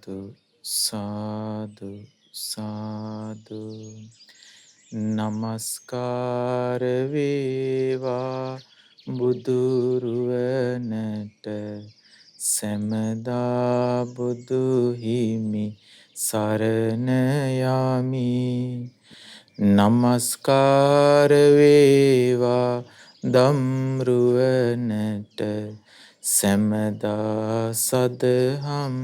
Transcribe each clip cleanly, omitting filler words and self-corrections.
සාදු සාදු සාදු නමස්කාර වේවා බුදුරුවනට සැමදා බුදු හිමි සරණ යමි. නමස්කාර වේවා දම්රුවනට සැමදා සදහම්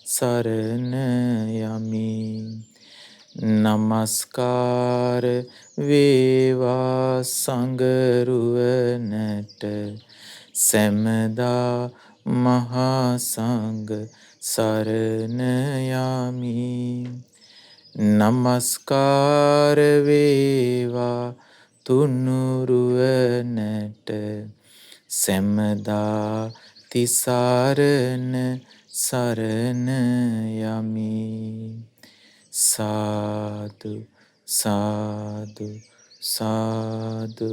සරණ යමි. නමස්කාර වේවා සංගරුවනට සැමදා මහා සංඝ සරණ යමි. නමස්කාර වේවා තුනුරුවනට සැමදා තිසරණ සරණ යමි. සාදු සාදු සාදු.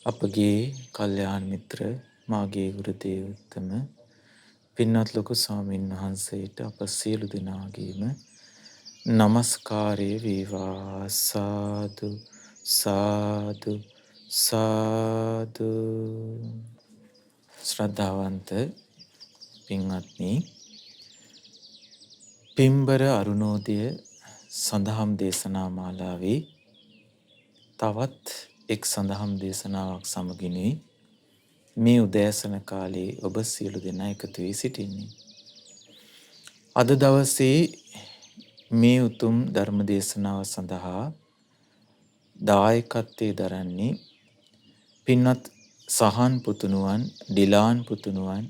අපගේ කල්යාණ මිත්‍ර මාගේ ගුරු දේවෝත්තම පින්වත් ලොකු ස්වාමීන් වහන්සේට අප සියලු දෙනාගේම නමස්කාරය වේවා. සාදු සාදු සාදු. ශ්‍රද්ධාවන්ත පින්වත්නි, පින්බර අරුණෝදය සඳහම් දේශනා මාලාවේ තවත් එක් සඳහම් දේශනාවක් සමගිනුයි මේ උදෑසන කාලයේ ඔබ සියලු දෙනා එකතු වී සිටින්නේ. අද දවසේ මේ උතුම් ධර්ම දේශනාව සඳහා දායකත්වයේ දරන්නේ පින්වත් සහන් පුතුණුවන්, ඩිලාන් පුතුණුවන්,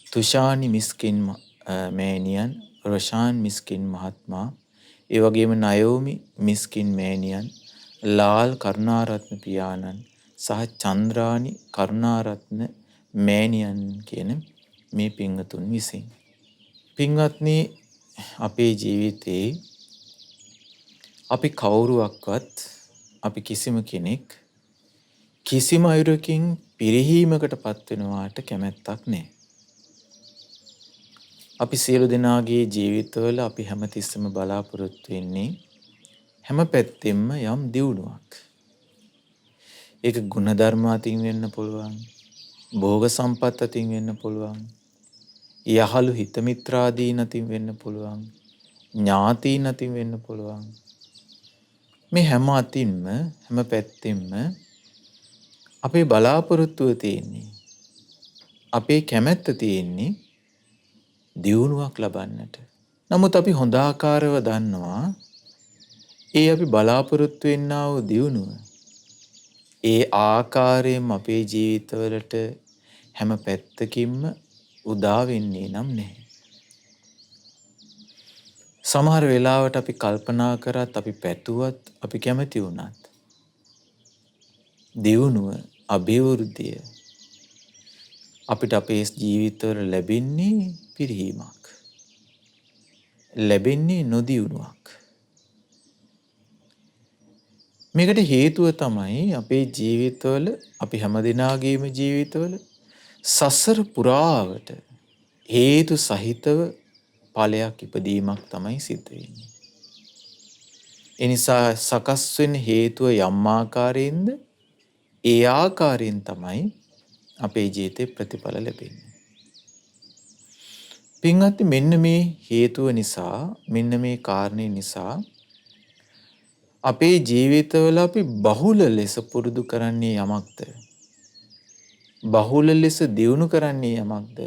තුෂානි මිස්කින් මෑණියන්, රොෂාන් මිස්කින් මහත්මයා, ඒ වගේම නයෝමි මිස්කින් මෑණියන්, ලාල් කරුණාරත්න පියාණන් සහ චන්ද්‍රානි කරුණාරත්න මෑණියන් කියන මේ පින්වතුන් විසින්. පින්වත්නි, අපේ ජීවිතේ අපි කවුරුවක්වත් අපි කිසිම කෙනෙක් කිසිම අයුරකින් පිරිහීමකට පත් වෙනවාට කැමැත්තක් නැහැ. අපි සියලු දෙනාගේ ජීවිතවල අපි හැමතිස්සෙම බලාපොරොත්තු වෙන්නේ හැම පැත්තෙම යම් දියුණුවක්. ඒක ගුණධර්ම අතින් වෙන්න පුළුවන්, භෝග සම්පත් අතින් වෙන්න පුළුවන්, යහළු හිත මිත්‍රාදීන් අතින් වෙන්න පුළුවන්, ඥාතීන් අතින් වෙන්න පුළුවන්. මේ හැම අතින්ම හැම පැත්තෙම අපේ බලාපොරොත්තුව තියෙන්නේ, අපේ කැමැත්ත තියෙන්නේ දියුණුවක් ලබන්නට. නමුත් අපි හොඳාකාරව දන්නවා ඒ අපි බලාපොරොත්තු වෙන්නා වූ දියුණුව ඒ ආකාරයෙන් අපේ ජීවිතවලට හැම පැත්තකින්ම උදා වෙන්නේ නම් නැහැ. සමහර වෙලාවට අපි කල්පනා කරත්, අපි පැතුවත්, අපි කැමති වුණත් දියුණුව, අභිවෘද්ධිය අපිට අපේ ජීවිතවල ලැබෙන්නේ පිරිහීමක්, ලැබෙන්නේ නොදියුණුවක්. මේකට හේතුව තමයි අපේ ජීවිතවල, අපි හැමදෙනාගේම ජීවිතවල සසර පුරාවට හේතු සහිතව ඵලයක් ඉපදීමක් තමයි සිද්ධ වෙන්නේ. ඒ නිසා සකස් වෙන හේතුව යම් ආකාරයෙන්ද ඒ ආකාරයෙන් තමයි අපේ ජීවිතේ ප්‍රතිඵල ලැබෙන්නේ. පින්වත්නි, මෙන්න මේ හේතුව නිසා, මෙන්න මේ කාරණේ නිසා අපේ ජීවිතවල අපි බහුල ලෙස පුරුදු කරන්නේ යමක්ද? බහුල ලෙස දියුණු කරන්නේ යමක්ද?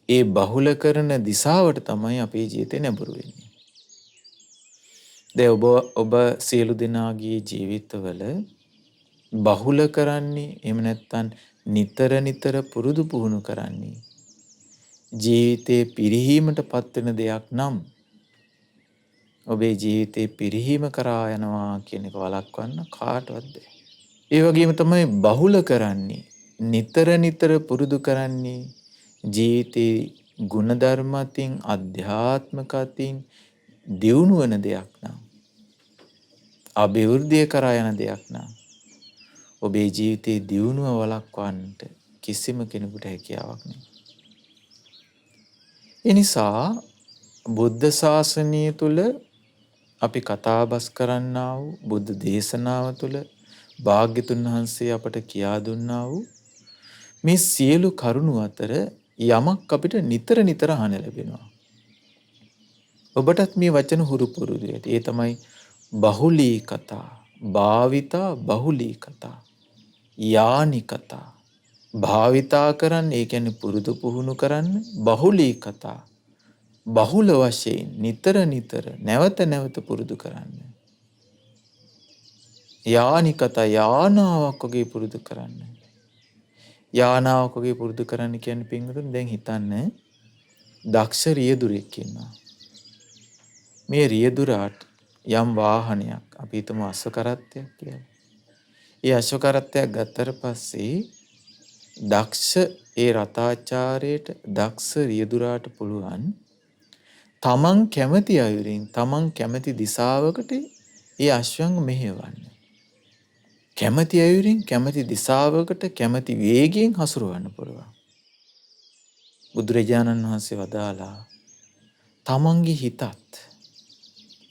ඒ බහුල කරන දිශාවට තමයි අපේ ජීවිතේ නැඹුරු වෙන්නේ. දැන් ඔබ සියලු දෙනාගේ ජීවිතවල බහුල කරන්නේ, එහෙම නැත්නම් නිතර නිතර පුරුදු පුහුණු කරන්නේ ජීවිතේ පිරිහීමට පත් වෙන දෙයක් නම් ඔබේ ජීවිතේ පිරිහීම කරා යනවා කියන එක වළක්වන්න කාටවත් බැහැ. ඒ වගේම තමයි බහුල කරන්නේ, නිතර නිතර පුරුදු කරන්නේ ජීවිතේ ගුණධර්ම අතින්, අධ්‍යාත්මික අතින් දියුණු වෙන දෙයක් නම්, අභිවෘද්ධිය කරා යන දෙයක් නම් ඔබේ ජීවිතේ දියුණුව වළක්වන්නට කිසිම කෙනෙකුට හැකියාවක් නැහැ. ඒ නිසා බුද්ධ ශාසනය තුල අපි කතාබස් කරන්නා වූ බුද්ධ දේශනාව තුළ භාග්‍යතුන් වහන්සේ අපට කියා දුන්නා වූ මේ සියලු කරුණු අතර යමක් අපිට නිතර නිතර අහන්න ලැබෙනවා. ඔබටත් මේ වචන හුරු පුරුදු වෙට. ඒ තමයි බහුලී කතා, භාවිතා බහුලී කතා, යානි කතා. භාවිතා කරන්න, ඒ කියන්නේ පුරුදු පුහුණු කරන්න, බහුලී කතා. බහුල වශයෙන් නිතර නිතර නැවත නැවත පුරුදු කරන්න. යානි කතා, යානාවක් වගේ පුරුදු කරන්න. යානාවක් වගේ පුරුදු කරන්න කියන්නේ පින්වතුනි දැන් හිතන්න දක්ෂ රියදුරෙක් ඉන්නවා. මේ රියදුරාට යම් වාහනයක් අපි හිතමු අශ්ව කරත්තයක් කියලා. ඒ අශ්ව කරත්තයක් ගත්තට පස්සේ දක්ෂ ඒ රතාචාර්යයට දක්ෂ රියදුරාට පුළුවන් තමන් කැමති අයුරින් තමන් කැමති දිශාවකට ඒ අශ්වයන් මෙහෙවන්න. කැමති අයුරින් කැමති දිශාවකට කැමති වේගයෙන් හසුරවන්න පුළුවන්. බුදුරජාණන් වහන්සේ වදාලා තමන්ගේ හිතත්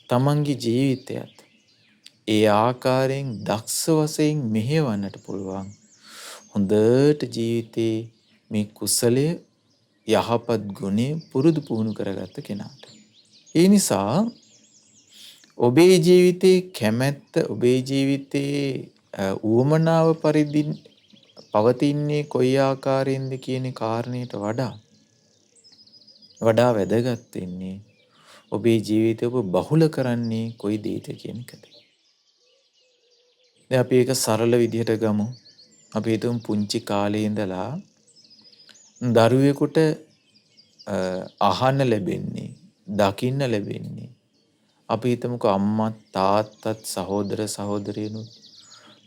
තමන්ගේ ජීවිතයත් ඒ ආකාරයෙන් දක්ෂ වශයෙන් මෙහෙවන්නට පුළුවන්. හොඳට ජීවිතේ මේ කුසලය යහපත් ගුණය පුරුදු පුහුණු කරගත්ත කෙනාට. ඒ නිසා ඔබේ ජීවිතේ කැමැත්ත ඔබේ ජීවිතේ උවමනාව පරිදි පවතින්නේ කොයි ආකාරයෙන්ද කියන කාරණයට වඩා වැදගත් වෙන්නේ ඔබේ ජීවිතය ඔබ බහුල කරන්නේ කොයි දෙයක කියන එකද. දැන් අපි ඒක සරල විදිහට ගමු. අපි හිතමු පුංචි කාලේ ඉඳලා දරුවෙකුට අහන්න ලැබෙන්නේ, දකින්න ලැබෙන්නේ. අපි හිතමුකෝ අම්මා තාත්තත් සහෝදර සහෝදරියනුත්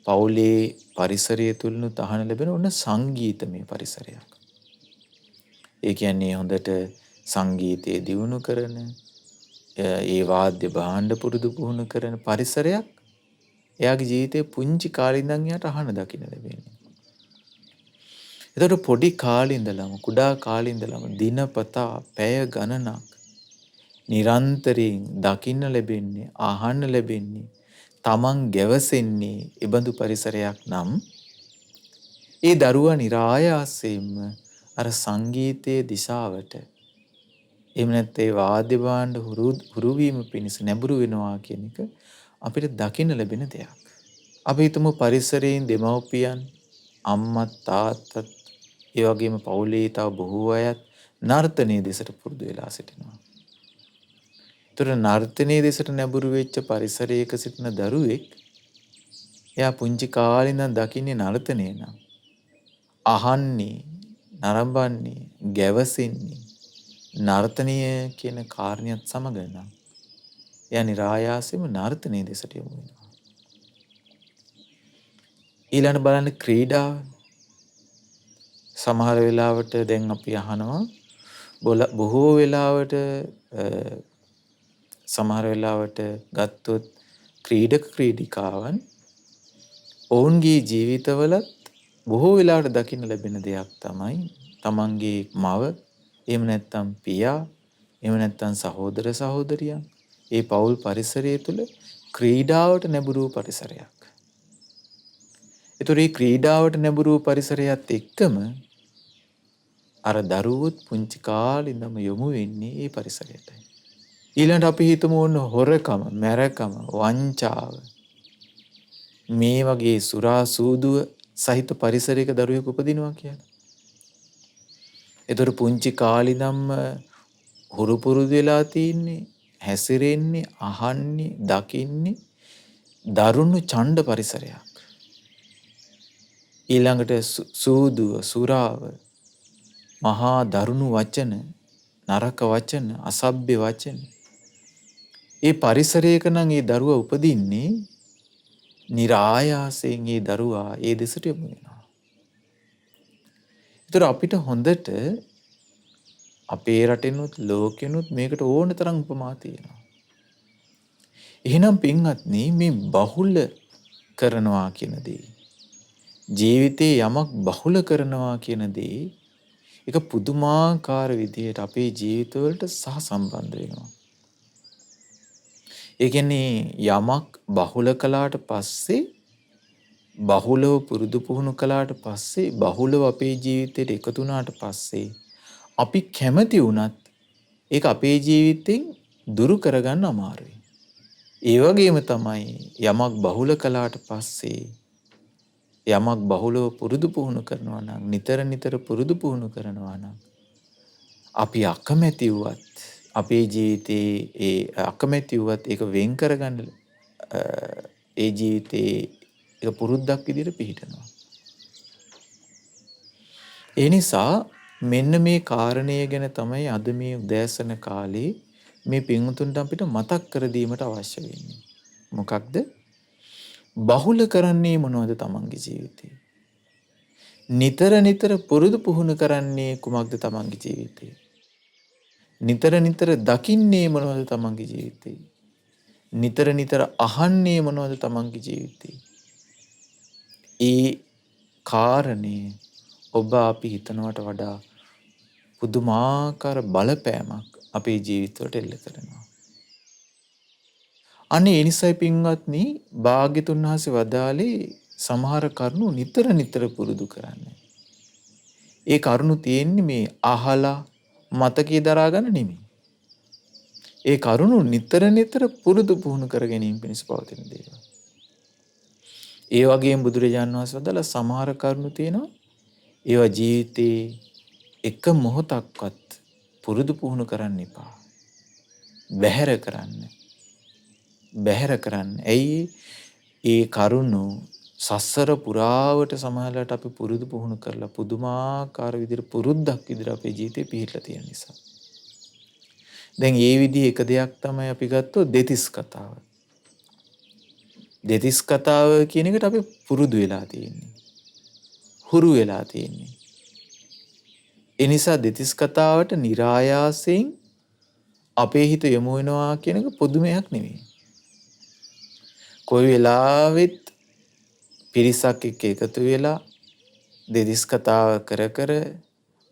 පවුලේ පරිසරය තුලනුත් අහන්න ලැබෙන ඔන්න සංගීතමය පරිසරයක්. ඒ කියන්නේ හොඳට සංගීතය දියුණු කරන, ඒ වාද්‍ය භාණ්ඩ පුරුදු පුහුණු කරන පරිසරයක් එයාගේ ජීවිතේ පුංචි කාලේ ඉඳන් එයාට අහන්න දකින්න ලැබෙන්නේ. එතකොට පොඩි කාලේ ඉඳලම කුඩා කාලේ ඉඳලම දිනපතා පැය ගණනක් නිරන්තරයෙන් දකින්න ලැබෙන්නේ, අහන්න ලැබෙන්නේ, තමන් ගැවසෙන්නේ ඉබඳු පරිසරයක් නම් ඒ දරුවා નિરાයාසයෙන්ම අර සංගීතයේ දිශාවට එහෙම නැත්නම් ඒ වාද්‍ය භාණ්ඩ හුරු වීම පිණිස නැඹුරු වෙනවා කියන එක අපිට දකින්න ලැබෙන දෙයක්. අපි හිතමු පරිසරයෙන් දෙමව්පියන් අම්මා තාත්තත් ඒ වගේම පවුලේ තව බොහෝ අයත් නර්තනයේ දෙසට පුරුදු වෙලා සිටිනවා. ඒතර නර්තනයේ දෙසට නැඹුරු වෙච්ච පරිසරයක සිටින දරුවෙක් එයා පුංචි කාලේ ඉඳන් දකින්නේ නර්තනය නම් අහන්නේ, නරඹන්නේ, ගැවසෙන්නේ නර්තනය කියන කාරණියත් සමග නම් එයා નિરાයාසයෙන්ම නර්තනයේ දෙසට යොමු වෙනවා. ඊළඟ බලන්න ක්‍රීඩාව. සමහර වෙලාවට දැන් අපි අහනවා බොහෝ වෙලාවට සමහර වෙලාවට ගත්තොත් ක්‍රීඩක ක්‍රීඩිකාවන් ඔවුන්ගේ ජීවිතවලත් බොහෝ වෙලාවට දකින්න ලැබෙන දෙයක් තමයි තමන්ගේ මව එහෙම නැත්නම් පියා එහෙම නැත්නම් සහෝදර සහෝදරියන් ඒ පවුල් පරිසරය තුළ ක්‍රීඩාවට නැඹුරු පරිසරයක්. ඒතර මේ ක්‍රීඩාවට නැඹුරු පරිසරයත් එක්කම අර දරුවොත් පුංචි කාලේ ඉඳන්ම යොමු වෙන්නේ මේ පරිසරයටයි. ඊළඟට අපි හිතමු ඕන හොරකම, මැරකම, වංචාව මේ වගේ සුරා සූදුව සහිත පරිසරයක දරුවෙකු උපදිනවා කියලා. ඒතර පුංචි කාලේ ඉඳන්ම හුරු පුරුදු වෙලා තින්නේ, හැසිරෙන්නේ, අහන්නේ, දකින්නේ දරුණු ඡණ්ඩ පරිසරයක්. ඊළඟට සූදුව, සුරාව, මහා දරුණු වචන, නරක වචන, අසභ්‍ය වචන. ඒ පරිසරයක නම් ඒ දරුවා උපදින්නේ નિરાයාසයෙන් ඒ දරුවා ඒ දෙසට යොමු වෙනවා. ඒතර අපිට හොඳට අපේ රටෙනුත් ලෝකෙනුත් මේකට ඕන තරම් උපමා තියෙනවා. එහෙනම් පින්වත්නි මේ බහුල කරනවා කියන දේ ජීවිතේ යමක් බහුල කරනවා කියන දේ ඒක පුදුමාකාර විදිහට අපේ ජීවිතවලට සහසම්බන්ධ වෙනවා. ඒ කියන්නේ යමක් බහුල කළාට පස්සේ බහුලව පුරුදු පුහුණු කළාට පස්සේ බහුලව අපේ ජීවිතයට එකතු වුණාට පස්සේ අපි කැමති වුණත් ඒක අපේ ජීවිතෙන් දුරු කරගන්න අමාරුයි. ඒ වගේම තමයි යමක් බහුල කළාට පස්සේ යමක් බහුලව පුරුදු පුහුණු කරනවා නම් නිතර පුරුදු පුහුණු කරනවා නම් අපි අකමැති වුවත් අපේ ජීවිතේ ඒ අකමැති වුවත් ඒක වෙන් කරගන්න ඒ ජීවිතේ ඒක පුරුද්දක් විදිහට පිළිටනවා. ඒ නිසා මෙන්න මේ කාරණය ගැන තමයි අද මේ උදෑසන කාලේ මේ පින්වුතුන්ට අපිට මතක් කර දීමට අවශ්‍ය වෙන්නේ. මොකක්ද? බහුල කරන්නේ මොනවද තමන්ගේ ජීවිතේ? නිතර පුරුදු පුහුණු කරන්නේ කුමක්ද තමන්ගේ ජීවිතේ? නිතර දකින්නේ මොනවද තමන්ගේ ජීවිතේ? නිතර අහන්නේ මොනවද තමන්ගේ ජීවිතේ? ඒ කාරණේ ඔබ අපි හිතනවට වඩා පුදුමාකාර බලපෑමක් අපේ ජීවිතවලට එල්ල කරනවා. අනේ ඒ නිසයි පින්වත්නි භාග්‍යතුන් වහන්සේ වදාළේ සමහර කරුණු නිතර පුරුදු කරන්න. ඒ කරුණු තියෙන්නේ මේ අහලා මතකයේ දරා ගන්න නෙමෙයි. ඒ කරුණු නිතර පුරුදු පුහුණු කර ගැනීම පිණිස පවතින දේවල්. ඒ වගේම බුදුරජාණන් වහන්සේ වදාළ සමහර කරුණු තියෙනවා ඒවා ජීවිතේ එක මොහොතක්වත් පුරුදු පුහුණු කරන්න එපා. බැහැර කරන්න. ඇයි ඒ කරුණු සසර පුරාවට සමහරවිට අපි පුරුදු පුහුණු කරලා පුදුමාකාර විදිහට පුරුද්දක් විදිහට අපේ ජීවිතේ පිහිටලා තියෙන නිසා. දැන් මේ විදිහේ එක දෙයක් තමයි අපි ගත්තොත් දෙතිස් කතාව. දෙතිස් කතාව කියන එකට අපි පුරුදු වෙලා තියෙන්නේ. හුරු වෙලා තියෙන්නේ. ඒ නිසා දෙතිස් කතාවට નિરાයාසයෙන් අපේ හිත යොමු වෙනවා කියන එක පුදුමයක් නෙවෙයි. කොයි වෙලාවෙත් පිරිසක් එක්ක එකතු වෙලා දෙතිස් කතාව කර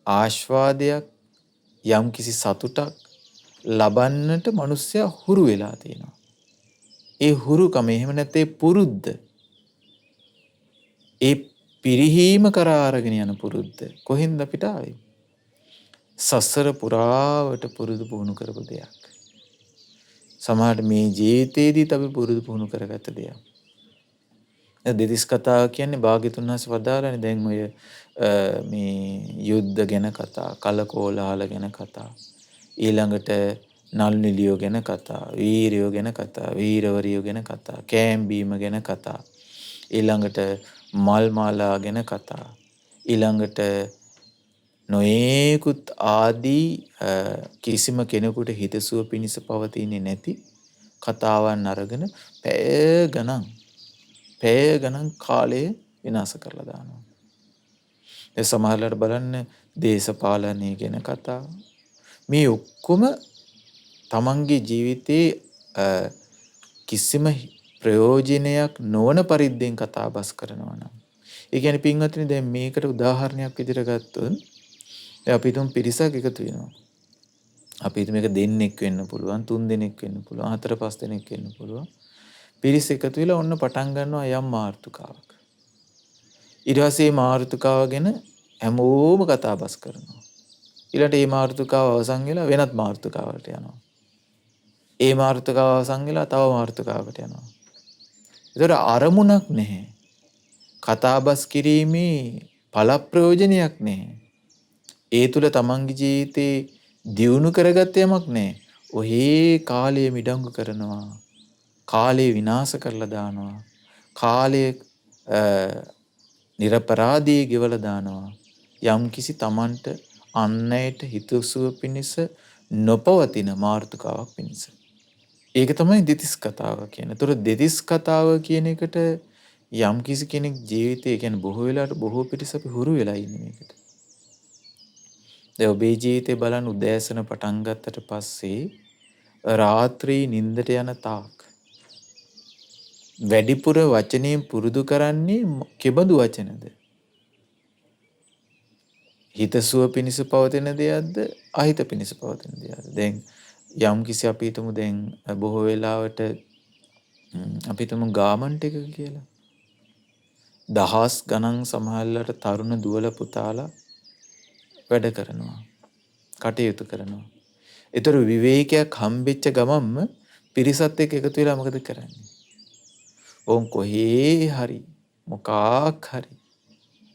ආස්වාදයක් යම් කිසි සතුටක් ලබන්නට මිනිස්සයා හුරු වෙලා තියෙනවා. ඒ හුරුකම එහෙම නැත්නම් පුරුද්ද ඒ පිරිහීම කරා අරගෙන යන පුරුද්ද කොහෙන්ද අපිට ආවේ? සසර පුරාවට පුරුදු පුහුණු කරපු දෙයක්. සමහරට මේ ජීවිතේදීත් අපි පුරුදු පුහුණු කරගත්ත දෙයක්. දෙතිස් කතාව කියන්නේ භාග්‍යතුන් වහන්සේ වදාළනේ දැන් ඔය මේ යුද්ධ ගැන කතා, කලකෝලහල ගැන කතා, ඊළඟට නළු නිළියෝ ගැන කතා, වීරයෝ ගැන කතා, වීරවරියෝ ගැන කතා, කෑම්බීම ගැන කතා, ඊළඟට මල් මාලා ගැන කතා, ඊළඟට නොයෙකුත් ආදී කිසිම කෙනෙකුට හිතසුව පිණිස පවතින්නේ නැති කතාවන් අරගෙන පැය ගණන් කාලය විනාශ කරලා දානවා. ඒ සමහරවල්ලාට බලන්න දේශපාලනය ගැන කතා. මේ ඔක්කොම තමන්ගේ ජීවිතේ කිසිම ප්‍රයෝජනයක් නොවන පරිද්දෙන් කතා බස් කරනවා නම්. ඒ කියන්නේ පින්වත්නි දැන් මේකට උදාහරණයක් විදිහට ගත්තොත් අපි තුන් පිරිසක් එකතු වෙනවා. අපි හිතමු මේක දෙන්නෙක් වෙන්න පුළුවන්, තුන් දෙනෙක් වෙන්න පුළුවන්, හතර පහ දෙනෙක් වෙන්න පුළුවන්. පිරිස එකතු වෙලා ඔන්න පටන් ගන්නවා යම් මාතෘකාවක්. ඊට පස්සේ මාතෘකාව ගැන හැමෝම කතා බස් කරනවා. ඊළඟට මේ මාතෘකාව අවසන් වෙලා වෙනත් මාතෘකාවකට යනවා. ඒ මාතෘකාව අවසන් වෙලා තව මාතෘකාවකට යනවා. ඒතර අරමුණක් නැහැ. කතා බස් කිරීමේ ඵල ප්‍රයෝජනයක් නැහැ. ඒ තුල තමන්ගේ ජීවිතේ දියුණු කරගත්ත යමක් නැහැ. ඔහේ කාලය මිඩංගු කරනවා. කාලය විනාශ කරලා දානවා. කාලය නිර්පරාදී ගෙවලා දානවා. යම් කිසි තමන්ට අන්නයට හිතසුව පිණිස නොපවතින මාතෘකාවක් පිණිස. ඒක තමයි දෙතිස් කතාව කියන්නේ. ඒතර දෙතිස් කතාව කියන එකට යම් කිසි කෙනෙක් ජීවිතේ කියන්නේ බොහෝ වෙලාවට බොහෝ පිටස අපි හුරු වෙලා ඉන්නේ මේකට. දැන් ඔබේ ජීවිතේ බලන්න උදෑසන පටන් ගත්තට පස්සේ රාත්‍රී නිින්දට යන තාක් වැඩිපුර වචනයෙන් පුරුදු කරන්නේ කෙබඳු වචනද? හිතසුව පිණිස පවතින දෙයක්ද අහිත පිණිස පවතින දෙයක්ද? දැන් යම් කිසි අපි හිතමු දැන් බොහෝ වෙලාවට අපි හිතමු ගාමන්ට් එක කියලා. දහස් ගණන් සමහරවිට තරුණ දුවල පුතාලා වැඩ කරනවා. කටයුතු කරනවා. ඒතර විවේකයක් හම්බෙච්ච ගමන්ම පිරිසත් එක්ක එකතු වෙලා මොකද කරන්නේ? ඕන් කොහේ හරි මොකක් හරි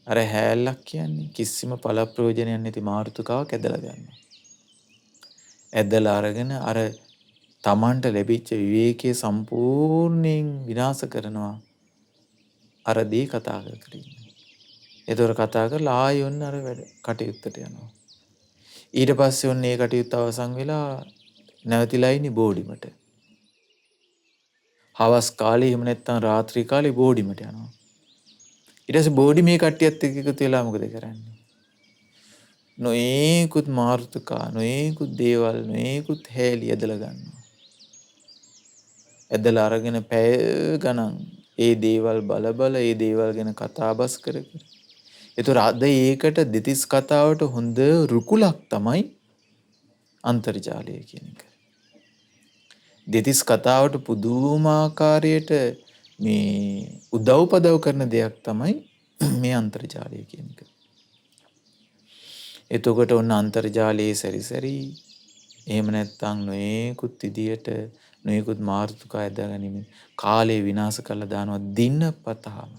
අර හැලක් කියන්නේ කිසිම පළ ප්‍රයෝජනයක් නැති මාරුතුකාවක් ඇදලා ගන්නවා. ඇදලා අරගෙන අර Tamanට ලැබිච්ච විවේකයේ සම්පූර්ණයෙන් විනාශ කරනවා. අර දී කතා කර ඉන්න. ඒතර කතා කරලා ආයෙ ඔන්න අර වැඩ කටයුත්තට යනවා. ඊට පස්සේ ඔන්න ඒ කටයුත්ත අවසන් වෙලා නැවතිලා ඉන්නේ බෝඩිමට. හවස් කාලේ එහෙම නැත්නම් රාත්‍රී කාලේ බෝඩිමට යනවා. ඊට පස්සේ බෝඩි මේ කට්ටියත් එක්ක එකතු වෙලා මොකද කරන්නේ? නොඒකුත් මාරුතුකා නොඒකුත් දේවල් නොඒකුත් හැලි ඇදලා ගන්නවා. ඇදලා අරගෙන පැය ගණන් ඒ දේවල් බල ඒ දේවල් ගැන කතා බස් කර කර. ඒතර අද ඒකට දෙතිස් කතාවට හොඳ රුකුලක් තමයි අන්තර්ජාලය කියන එක. දෙතිස් කතාවට පුදුමාකාරයට මේ උදව්පදව් කරන දෙයක් තමයි මේ අන්තර්ජාලය කියන එක. එතකොට ඔන්න අන්තර්ජාලයේ සැරිසැරි එහෙම නැත්නම් නොයෙකුත් විදියට නොයෙකුත් මාතෘකා ඇදගැනීම කාලය විනාශ කරලා දානවා දිනපතාම.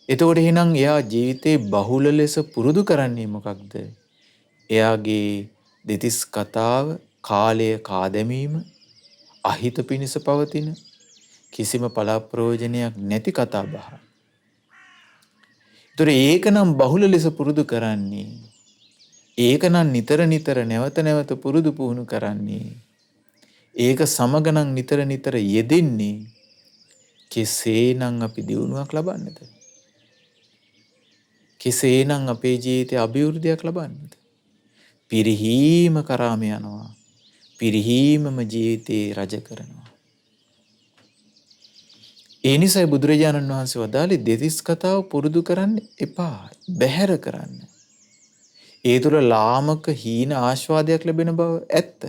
එතකොට එහෙනම් එයා ජීවිතේ බහුල ලෙස පුරුදු කරන්නේ මොකක්ද? එයාගේ දෙතිස් කතාව කාලය කාදැමීම අහිත පිණිස පවතින කිසිම පළප්‍රයෝජනයක් නැති කතා බහ. ඒතර ඒක නම් බහුල ලෙස පුරුදු කරන්නේ. ඒක නම් නිතර නිතර නැවත නැවත පුරුදු පුහුණු කරන්නේ. ඒක සමග නම් නිතර නිතර යෙදෙන්නේ. කෙසේනම් අපි දියුණුවක් ලබන්නද? කෙසේනම් අපේ ජීවිතේ අභිවෘද්ධියක් ලබන්නද? පිරිහීම කරාම යනවා. පිරිහීමම ජීවිතේ රජ කරනවා. ඒ නිසා බුදුරජාණන් වහන්සේ වදාළේ දෙතිස් කතාව පුරුදු කරන්න එපා. බැහැර කරන්න. ඒ තුළ ලාමක හීන ආස්වාදයක් ලැබෙන බව ඇත්ත.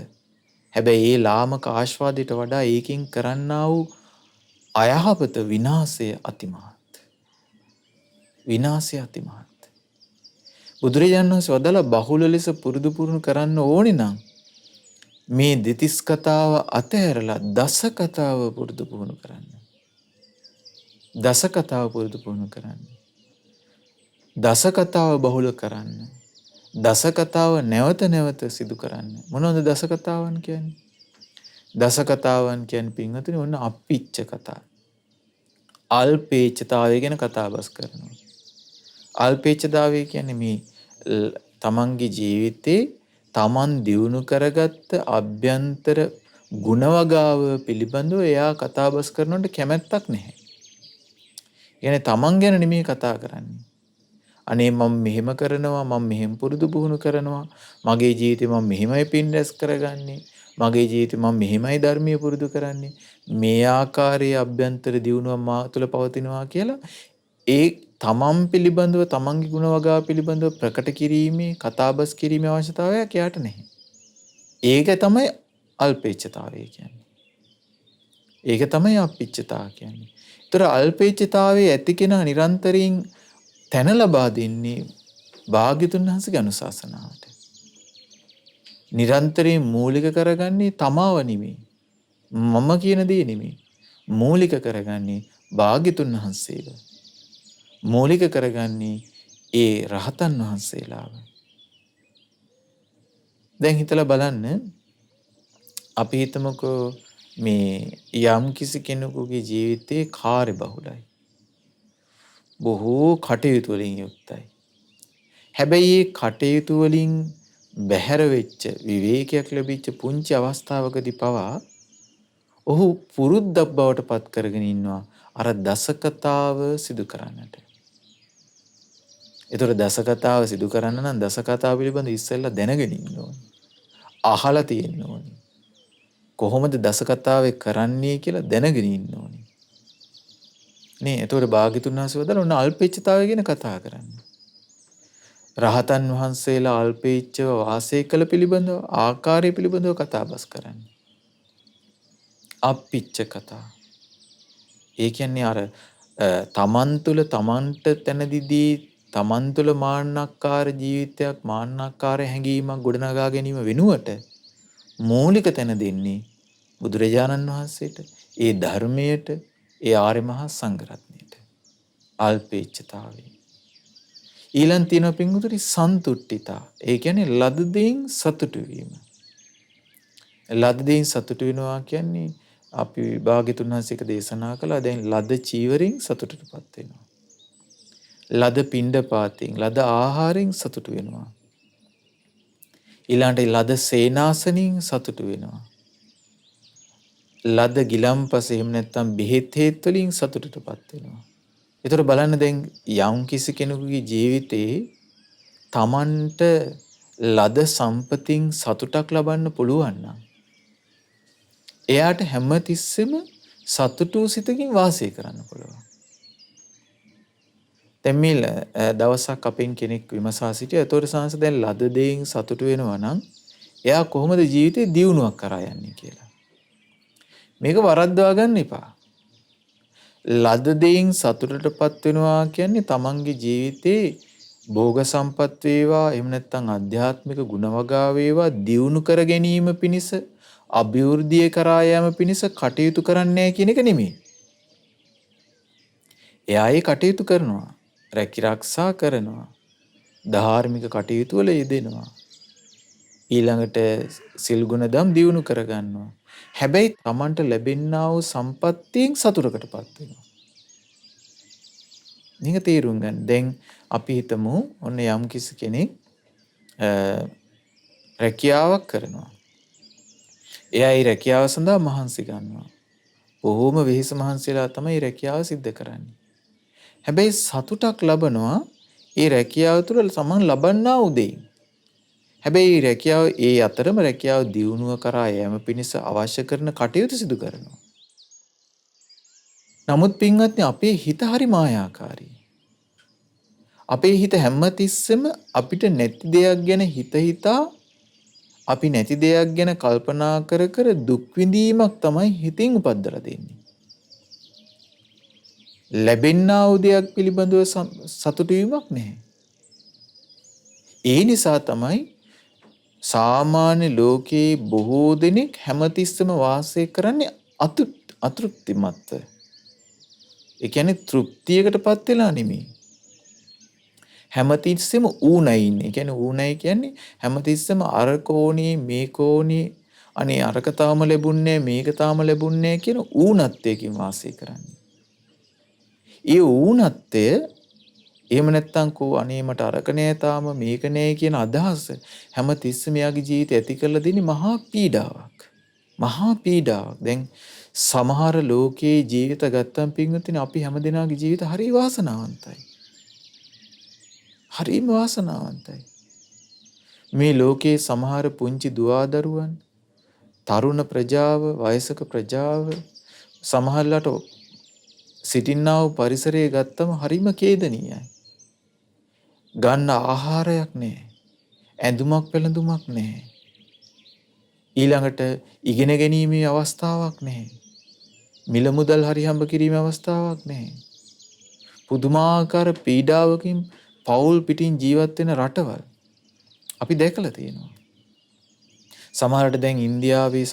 හැබැයි ඒ ලාමක ආස්වාදයට වඩා ඒකෙන් කරන්නා වූ අයහපත විනාශය අතිමහත්. විනාශය අතිමහත්. බුදුරජාණන් වහන්සේ වදාළා බහුල ලෙස පුරුදු පුහුණු කරන්න ඕනේ නම් මේ දෙතිස් කතාව අතහැරලා දස කතාව පුරුදු පුහුණු කරන්න. දස කතාව පුරුදු පුහුණු කරන්න. දස කතාව බහුල කරන්න. දස කතාව නැවත නැවත සිදු කරන්න. මොනවද දස කතාවන් කියන්නේ? දස කතාවන් කියන්නේ පින්වතුනි ඔන්න අප්පිච්ච කතා. අල්පේච්ඡතාවය ගැන කතා බස් කරනවා. අල්පේච්ඡතාවය කියන්නේ මේ තමන්ගේ ජීවිතේ තමන් දියුණු කරගත්ත අභ්‍යන්තර ගුණවගාව පිළිබඳව එයා කතා බස් කරනකොට කැමැත්තක් නැහැ. කියන්නේ තමන් ගැන නෙමෙයි කතා කරන්නේ. අනේ මම මෙහෙම කරනවා මම මෙහෙම පුරුදු පුහුණු කරනවා මගේ ජීවිතේ මම මෙහෙමයි පින් රැස් කරගන්නේ මගේ ජීවිතේ මම මෙහෙමයි ධර්මීය පුරුදු කරන්නේ මේ ආකාරයේ අභ්‍යන්තර දියුණුව මා තුළ පවතිනවා කියලා ඒ තමන් පිළිබඳව තමන්ගේ ගුණ වගාව පිළිබඳව ප්‍රකට කිරීමේ කතාබස් කිරීමේ අවශ්‍යතාවයක් එයාට නැහැ. ඒක තමයි අල්පේච්ඡතාවය කියන්නේ. ඒක තමයි අප්පිච්ඡතාව කියන්නේ. ඒතර අල්පේච්ඡතාවයේ ඇති කෙනා නිරන්තරයෙන් තැන ලබා දෙන්නේ භාග්‍යතුන් වහන්සේගේ අනුශාසනාවට. නිරන්තරයෙන් මූලික කරගන්නේ තමාව නෙමෙයි. මම කියන දේ නෙමෙයි. මූලික කරගන්නේ භාග්‍යතුන් වහන්සේව. මූලික කරගන්නේ ඒ රහතන් වහන්සේලාව. දැන් හිතලා බලන්න අපි හිතමුකෝ මේ යම් කිසි කෙනෙකුගේ ජීවිතේ කාර්ය බහුලයි. බොහෝ කටයුතු වලින් යුක්තයි. හැබැයි මේ කටයුතු වලින් බැහැර වෙච්ච විවේකයක් ලැබිච්ච පුංචි අවස්ථාවකදී පවා ඔහු පුරුද්දක් බවට පත් කරගෙන ඉන්නවා අර දසකතාව සිදු කරන්නට. ඒතර දසකතාව සිදු කරන්න නම් දසකතාව පිළිබඳ ඉස්සෙල්ලා දැනගෙන ඉන්න ඕනේ. අහලා තියෙන්න ඕනේ. කොහොමද දසකතාවේ කරන්නේ කියලා දැනගෙන ඉන්න ඕනේ. නේ එතකොට භාග්‍යතුන් වහන්සේ වදාළ ඔන්න අල්පේච්ඡතාවය ගැන කතා කරන්න. රහතන් වහන්සේලා අල්පේච්ඡව වාසය කළ පිළිබඳව ආකාරය පිළිබඳව කතා බස් කරන්නේ. අප්පිච්ච කතා. ඒ කියන්නේ අර තමන් තුළ තමන්ට තැනදිදී තමන් තුළ මාන්නක්කාර ජීවිතයක් මාන්නක්කාර හැඟීමක් ගොඩනගා ගැනීම වෙනුවට මූලික තැන දෙන්නේ බුදුරජාණන් වහන්සේට, ඒ ධර්මයට, ඒ ආර්ය මහා සංඝරත්නයට. අල්පේච්ඡතාවය. ඊළඟ තියෙනවා පින්වතුනි සන්තුට්ඨිතා. ඒ කියන්නේ ලද දෙයින් සතුටු වීම. ලද දෙයින් සතුටු වෙනවා කියන්නේ අපි භාග්‍යතුන් වහන්සේක දේශනා කළා දැන් ලද චීවරෙන් සතුටටපත් වෙනවා. ලද පිණ්ඩපාතයෙන් ලද ආහාරයෙන් සතුටු වෙනවා. ඊළඟට ලද සේනාසනින් සතුටු වෙනවා. ලද ගිලම්පස එහෙම නැත්නම් බෙහෙත් හේත් වලින් සතුටටපත් වෙනවා. ඒතර බලන්න දැන් යම් කිසි කෙනෙකුගේ ජීවිතේ තමන්ට ලද සම්පතින් සතුටක් ලබන්න පුළුවන් නම් එයාට හැමතිස්සෙම සතුටු සිතකින් වාසය කරන්න පුළුවන්. දැන් මේ දවසක් අපෙන් කෙනෙක් විමසා සිටියා. ඒතකොට සංස දැන් ලද දෙයින් සතුටු වෙනවා නම් එයා කොහොමද ජීවිතේ දියුණුවක් කරා යන්නේ කියලා. මේක වරද්දවා ගන්න එපා. ලද දෙයින් සතුටටපත් වෙනවා කියන්නේ තමන්ගේ ජීවිතේ භෝග සම්පත් වේවා එහෙම නැත්නම් ආධ්‍යාත්මික ගුණවගා වේවා දියුණු කර ගැනීම පිණිස අභිවෘද්ධිය කරා යාම පිණිස කටයුතු කරන්නේ කියන එක නෙමෙයි. එයා ඒ කටයුතු කරනවා, රැකිරක්ෂා කරනවා, ධාර්මික කටයුතු වල යෙදෙනවා. ඊළඟට සිල් ගුණ දම් දියුණු කරගන්නවා. හැබැයි Tamanට ලැබෙනා වූ සම්පත්තියෙන් සතුටකටපත් වෙනවා. මේක තේරුම් ගන්න. දැන් අපි හිතමු ඔන්න යම් කිසි කෙනෙක් රැකියාවක් කරනවා. එයා ඒ රැකියාව සඳහා මහන්සි ගන්නවා. බොහෝම වෙහෙස මහන්සිලා තමයි රැකියාව සිද්ධ කරන්නේ. හැබැයි සතුටක් ලබනවා ඒ රැකියාව තුළ සමන් ලබන්නා උදෙයින්. හැබැයි රැකියාව ඒ අතරම රැකියාව දියුණුව කරා යෑම පිණිස අවශ්‍ය කරන කටයුතු සිදු කරනවා. නමුත් පින්වත්නි අපේ හිත හරි මායාකාරී. අපේ හිත හැමතිස්සෙම අපිට නැති දෙයක් ගැන හිතා අපි නැති දෙයක් ගැන කල්පනා කර දුක් විඳීමක් තමයි හිතින් උපද්දලා දෙන්නේ. ලැබෙන්නා වූ දෙයක් පිළිබඳව සතුටු වීමක් නැහැ. ඒ නිසා තමයි සාමාන්‍ය ලෝකයේ බොහෝ දෙනෙක් හැමතිස්සෙම වාසය කරන්නේ අතෘප්තිමත්ව. ඒ කියන්නේ තෘප්තියකටපත් වෙලා නෙමෙයි. හැමතිස්සෙම ඌණයි ඉන්නේ. ඒ කියන්නේ ඌණයි කියන්නේ හැමතිස්සෙම අරක ඕනේ මේක ඕනේ අනේ අරක තාම ලැබුන්නේ මේක තාම ලැබුන්නේ කියන ඌණත්වයකින් වාසය කරන්නේ. ඒ ඌණත්වය එහෙම නැත්තම් කෝ අනේ මට අරක නෑ තාම මේක නෑ කියන අදහස හැමතිස්සෙම යාගේ ජීවිතය ඇති කරලා දෙන්නේ මහා පීඩාවක්. මහා පීඩාවක්. දැන් සමහර ලෝකයේ ජීවිත ගත්තම් පින්වත්නි අපි හැමදෙනාගේ ජීවිත හරි වාසනාවන්තයි. හරිම වාසනාවන්තයි. මේ ලෝකයේ සමහර පුංචි දුවදරුවන්, තරුණ ප්‍රජාව, වයසක ප්‍රජාව සමහරලාට සිටින්නා වූ පරිසරය ගත්තම හරිම ඛේදනීයයි. ගන්න ආහාරයක් නැහැ. ඇඳුමක් පැළඳුමක් නැහැ. ඊළඟට ඉගෙන ගැනීමේ අවස්ථාවක් නැහැ. මිල මුදල් හරි හම්බ කිරීමේ අවස්ථාවක් නැහැ. පුදුමාකාර පීඩාවකින් පෞල් පිටින් ජීවත් වෙන රටවල් අපි දැකලා තියෙනවා. සමහරට දැන් ඉන්දියාවේ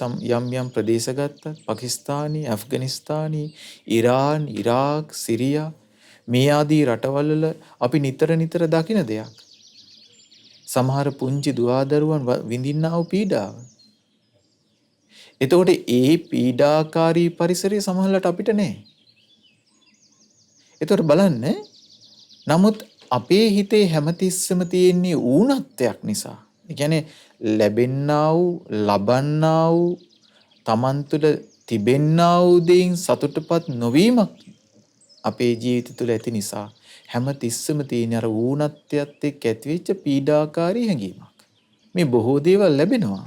යම් ප්‍රදේශ ගත්තත්, පාකිස්තානි, ඇෆ්ගනිස්තානි, ඉරාන්, ඉරාක්, සිරියා මේ ආදී රටවල අපි නිතර දකින දෙයක්. සමහර පුංචි දුවදරුවන් විඳින්නා වූ පීඩාව. එතකොට ඒ පීඩාකාරී පරිසරය සමහරවිට අපිට නැහැ. එතකොට බලන්න නමුත් අපේ හිතේ හැමතිස්සෙම තියෙන්නේ ඌණත්වයක් නිසා. ඒ කියන්නේ ලැබෙන්නා වූ, ලබන්නා වූ, Taman තුළ තිබෙන්නා වූ දෙයින් සතුටපත් නොවීමක් අපේ ජීවිත තුළ ඇති නිසා හැමතිස්සෙම තියෙන අර ඌණත්වයත් එක්ක ඇතිවෙච්ච පීඩාකාරී හැඟීමක්. මේ බොහෝ දේවල් ලැබෙනවා.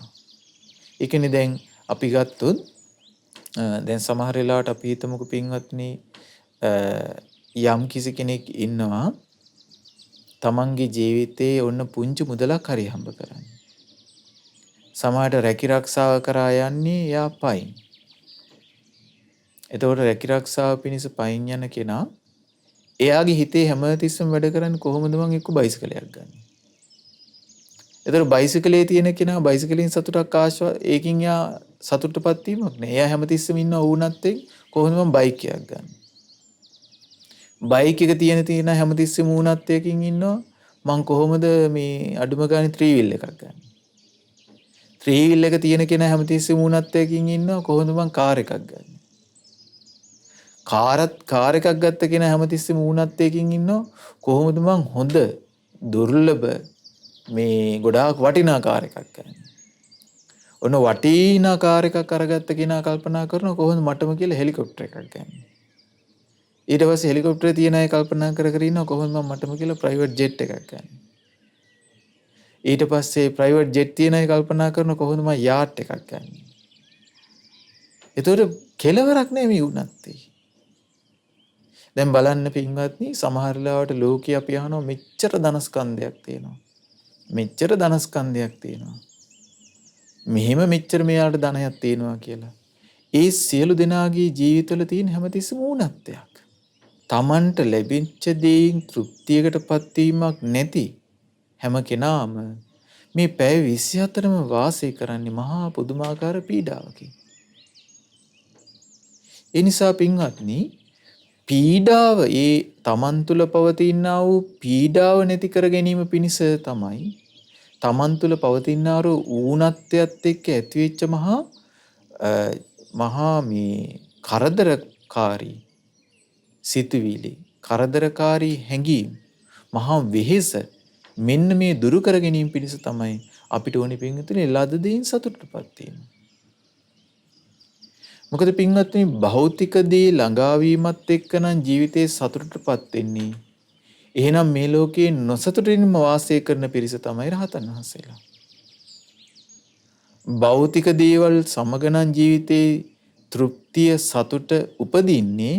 ඒ කියන්නේ දැන් අපි ගත්තොත් දැන් සමහර වෙලාවට අපි හිතමුකෝ පින්වත්නි යම් කිසි කෙනෙක් ඉන්නවා තමන්ගේ ජීවිතේ ඔන්න පුංචි මුදලක් හරි හම්බ කරන්නේ. සමහරට රැකී රක්ෂාව කරා යන්නේ යා පයින්. එතකොට රැකී රක්ෂාව පිණිස පයින් යන කෙනා එයාගේ හිතේ හැමතිස්සෙම වැඩ කරන්නේ කොහොමද මං එක්ක බයිසිකලයක් ගන්න. එතකොට බයිසිකලේ තියෙන කෙනා බයිසිකලෙන් සතුටක් ඒකින් යා සතුටටපත් වීමක් නෑ. එයා හැමතිස්සෙම ඉන්න ඌනත් එක්ක කොහොමද මං බයික් එකක් ගන්න. බයික් එක තියෙන හැමතිස්සෙම ඌනත් එකකින් ඉන්නවා මං කොහොමද මේ අඩුම ගානේ 3 wheel එකක් ගන්න. 3 wheel එක තියෙන කෙනා හැමතිස්සෙම ඌනත් එකකින් ඉන්නවා කොහොමද මං කාර් එකක් ගන්න. කාර් එකක් ගත්ත කෙනා හැමතිස්සෙම ඌනත් එකකින් ඉන්නවා කොහොමද මං හොඳ දුර්ලභ මේ ගොඩාක් වටිනා කාර් එකක් ගන්න. ඔන්න වටිනා කාර් එකක් අරගත්ත කෙනා කල්පනා කරනවා කොහොමද මටම කියලා හෙලිකොප්ටර් එකක් ගන්න. ඊට පස්සේ හෙලිකොප්ටරේ තියෙන අය කල්පනා කර කර ඉන්නවා කොහොමද මම මටම කියලා ප්‍රයිවට් ජෙට් එකක් ගන්න. ඊට පස්සේ ප්‍රයිවට් ජෙට් තියෙන අය කල්පනා කරනවා කොහොමද මම යාට් එකක් ගන්න. ඒතකොට කෙලවරක් නෑ මේ උනත්. දැන් බලන්න පින්වත්නි සමහර ලාවට ලෝකේ අපි අහනවා මෙච්චර ධනස්කන්ධයක් තියෙනවා. මෙච්චර ධනස්කන්ධයක් තියෙනවා. මෙහෙම මෙච්චර මෙයාට ධනයක් තියෙනවා කියලා. ඒ සියලු දෙනාගේ ජීවිතවල තියෙන හැමතිස්සෙම ඌනත්වයක්. තමන්ට ලැබිච්ච දේෙන් තෘප්තියකටපත් වීමක් නැති හැම කෙනාම මේ පැය 24ම වාසය කරන්නේ මහා පුදුමාකාර පීඩාවකින්. ඒ නිසා පින්වත්නි පීඩාව ඒ තමන් තුළ පවතිනා වූ පීඩාව නැති කර ගැනීම පිණිස තමයි තමන් තුළ පවතිනා වූ ඌනත්වයත් එක්ක ඇතිවෙච්ච මහා මේ කරදරකාරී සිතුවිලි කරදරකාරී හැඟීම් මහා වෙහෙස මෙන්න මේ දුරු කර ගැනීම පිණිස තමයි අපිට ඕනි පින්වත්නි ලද දෙයින් සතුටටපත් වීම. මොකද පින්වත්නි භෞතික දේ ළඟා වීමත් එක්කනම් ජීවිතේ සතුටටපත් වෙන්නේ. එහෙනම් මේ ලෝකේ නොසතුටින්ම වාසය කරන පිරිස තමයි රහතන් වහන්සේලා. භෞතික දේවල් සමග නම් ජීවිතේ තෘප්තිය සතුට උපදින්නේ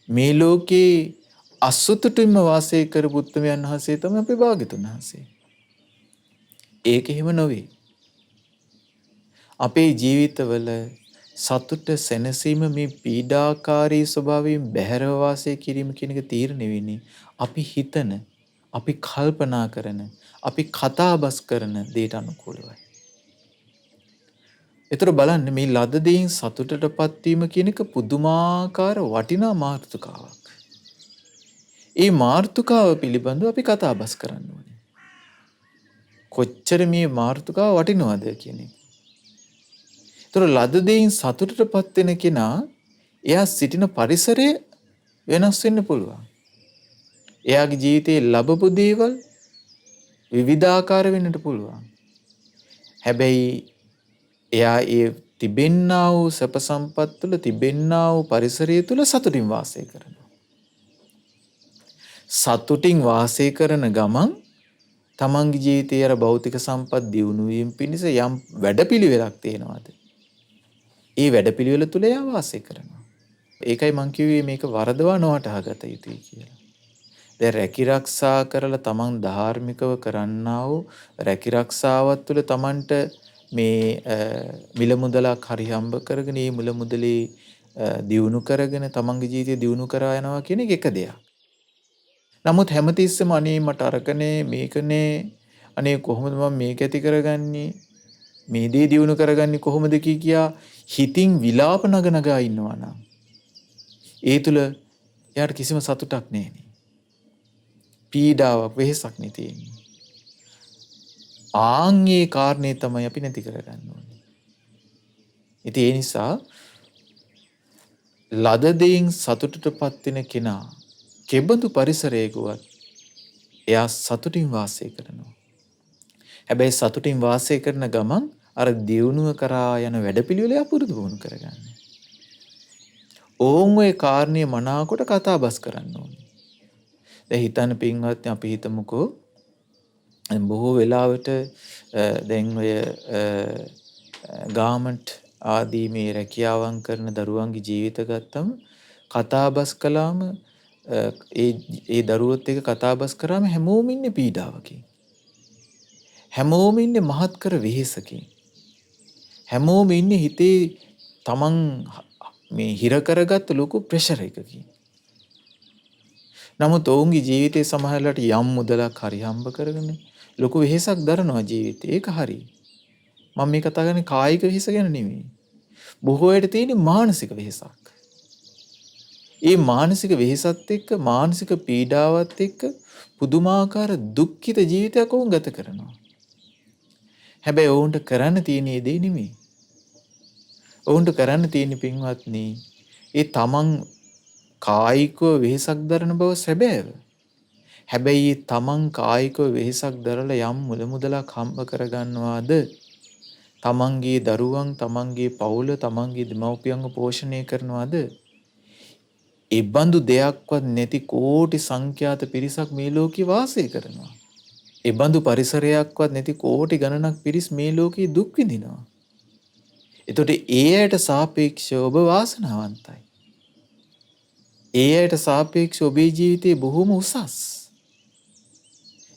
මේ ලෝකේ අසතුටින්ම වාසය කරපු උත්තමයන් වහන්සේ තමයි අපේ භාග්‍යතුන් වහන්සේ. ඒක එහෙම නොවේ. අපේ ජීවිතවල සතුට සැනසීම මේ පීඩාකාරී ස්වභාවයෙන් බැහැරව වාසය කිරීම කියන එක තීරණය වෙන්නේ අපි හිතන, අපි කල්පනා කරන, අපි කතාබස් කරන දේට අනුකූලවයි. ඒතර බලන්න මේ ලද දෙයින් සතුටටපත් වීම කියන එක පුදුමාකාර වටිනා මාතෘකාවක්. ඒ මාතෘකාව පිළිබඳව අපි කතාබස් කරන්න ඕනේ. කොච්චර මේ මාතෘකාව වටිනවද කියන එක. ඒතර ලද දෙයින් සතුටටපත් වෙන කෙනා එයා සිටින පරිසරය වෙනස් වෙන්න පුළුවන්. එයාගේ ජීවිතේ ලැබපු දේවල් විවිධාකාර වෙන්නට පුළුවන්. හැබැයි එයා ඒ තිබෙන්නා වූ සැප සම්පත් තුළ තිබෙන්නා වූ පරිසරය තුළ සතුටින් වාසය කරනවා. සතුටින් වාසය කරන ගමන් තමන්ගේ ජීවිතයේ අර භෞතික සම්පත් දියුණු වීම පිණිස යම් වැඩපිළිවෙලක් තියෙනවාද? ඒ වැඩපිළිවෙල තුළ එයා වාසය කරනවා. ඒකයි මං කිව්වේ මේක වරදවා නොවටහා ගත යුතුයි කියලා. දැන් රැකී රක්ෂා කරලා තමන් ධාර්මිකව කරන්නා වූ රැකී රක්ෂාවත් තුළ තමන්ට මේ මිල මුදලක් හරි හම්බ කරගෙන මේ මුල මුදලේ දියුණු කරගෙන තමන්ගේ ජීවිතය දියුණු කරා යනවා කියන එක දෙයක්. නමුත් හැමතිස්සෙම අනේ මට අරකනේ මේකනේ අනේ කොහොමද මම මේක ඇති කරගන්නේ මේ දේ දියුණු කරගන්නේ කොහොමද කියා හිතින් විලාප නගනගා ඉන්නවා නම් ඒ තුල යාට කිසිම සතුටක් නැහැ. පීඩාවක් වෙහෙසක් නේ තියෙන්නේ. ආන්ගේ කාරණේ තමයි අපි නැති කරගන්න ඕනේ. ඉතින් ඒ නිසා ලද දෙයින් සතුටටපත් වෙන කෙනා කෙබඳු පරිසරයකවත් එයා සතුටින් වාසය කරනවා. හැබැයි සතුටින් වාසය කරන ගමන් අර දියුණුව කරා යන වැඩපිළිවෙල අපුරුදු වුණු කරගන්න. ඕන් ඔය කාරණේ මනාකොට කතාබස් කරන්න ඕනේ. දැන් හිතන්න පින්වත්නි අපි හිතමුකෝ බොහෝ වෙලාවට දැන් ඔය ගාමන්ට් ආදී මේ රැකියාවන් කරන දරුවන්ගේ ජීවිත ගත්තම කතාබස් කළාම ඒ දරුවොත් එක කතාබස් කරාම හැමෝම ඉන්නේ පීඩාවකින්. හැමෝම ඉන්නේ මහත් කර වෙහෙසකින්. හැමෝම ඉන්නේ හිතේ තමන් මේ හිර කරගත්ත ලොකු ප්‍රෙෂර් එකකින්. නමුත් ඔවුන්ගේ ජීවිතේ සමහරවිට යම් මුදලක් හරි හම්බ කරගෙන ලොකු වෙහෙසක් දරනවා ජීවිතේ. ඒක හරි. මම මේ කතා කරන්නේ කායික වෙහෙස ගැන නෙමෙයි. බොහෝ අයට තියෙන මානසික වෙහෙසක්. ඒ මානසික වෙහෙසත් එක්ක මානසික පීඩාවත් එක්ක පුදුමාකාර දුක්ඛිත ජීවිතයක් වුන් ගත කරනවා. හැබැයි ඔවුන්ට කරන්න තියෙන දේ නෙමෙයි. ඔවුන්ට කරන්න තියෙන පින්වත්නි, ඒ තමන් කායිකව වෙහෙසක් දරන බව සැබෑව. හැබැයි තමන් කායිකව වෙහෙසක් දරලා යම් මුදලක් හම්බ කරගන්නවාද, තමන්ගේ දරුවන්, තමන්ගේ පවුල, තමන්ගේ දෙමව්පියන්ව පෝෂණය කරනවාද, ඒ බඳු දෙයක්වත් නැති කෝටි සංඛ්‍යාත පිරිසක් මේ ලෝකේ වාසය කරනවා. ඒ බඳු පරිසරයක්වත් නැති කෝටි ගණනක් පිරිස් මේ ලෝකේ දුක් විඳිනවා. එතකොට ඒ අයට සාපේක්ෂව ඔබ වාසනාවන්තයි. ඒ අයට සාපේක්ෂව ඔබේ ජීවිතේ බොහොම උසස්.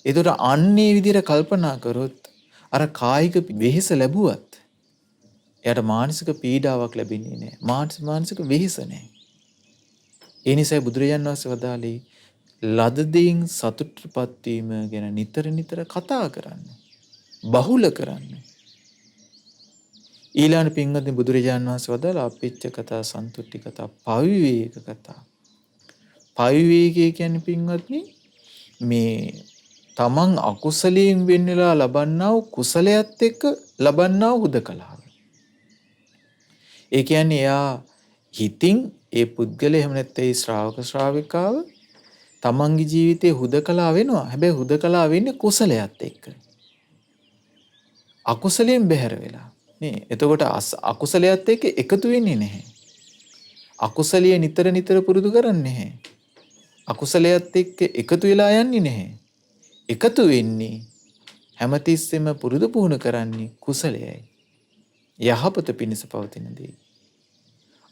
එතකොට අන්නේ විදිහට කල්පනා කරොත් අර කායික වෙහෙස ලැබුවත් එයාට මානසික පීඩාවක් ලැබෙන්නේ නැහැ. මානසික වෙහෙස නැහැ. ඒ නිසා බුදුරජාණන් වහන්සේ වදාළේ ලද දෙයින් සතුටටපත් වීම ගැන නිතර නිතර කතා කරන්න. බහුල කරන්න. ඊළඟ පින්වත්නි බුදුරජාණන් වහන්සේ වදාළ අපිච්ච කතා, සන්තුට්ටි කතා, පවිවේක කතා. පවිවේකය කියන්නේ පින්වත්නි මේ තමන් අකුසලයෙන් වෙන් වෙලා ලබන්නා වූ කුසලයට එක්ක ලබන්නා වූ හුදකලාව. ඒ කියන්නේ එයා හිතින් ඒ පුද්ගලයා එහෙම නැත්නම් ඒ ශ්‍රාවක ශ්‍රාවිකාව තමන්ගේ ජීවිතේ හුදකලා වෙනවා. හැබැයි හුදකලා වෙන්නේ කුසලයට එක්ක. අකුසලයෙන් බැහැර වෙලා. නේ. එතකොට අකුසලයට එක්ක එකතු වෙන්නේ නැහැ. අකුසලිය නිතර නිතර පුරුදු කරන්නේ නැහැ. අකුසලයට එක්ක එකතු වෙලා යන්නේ නැහැ. එකතු වෙන්නේ හැමතිස්සෙම පුරුදු පුහුණු කරන්නේ කුසලයයි. යහපත පිණිස පවතින දේ.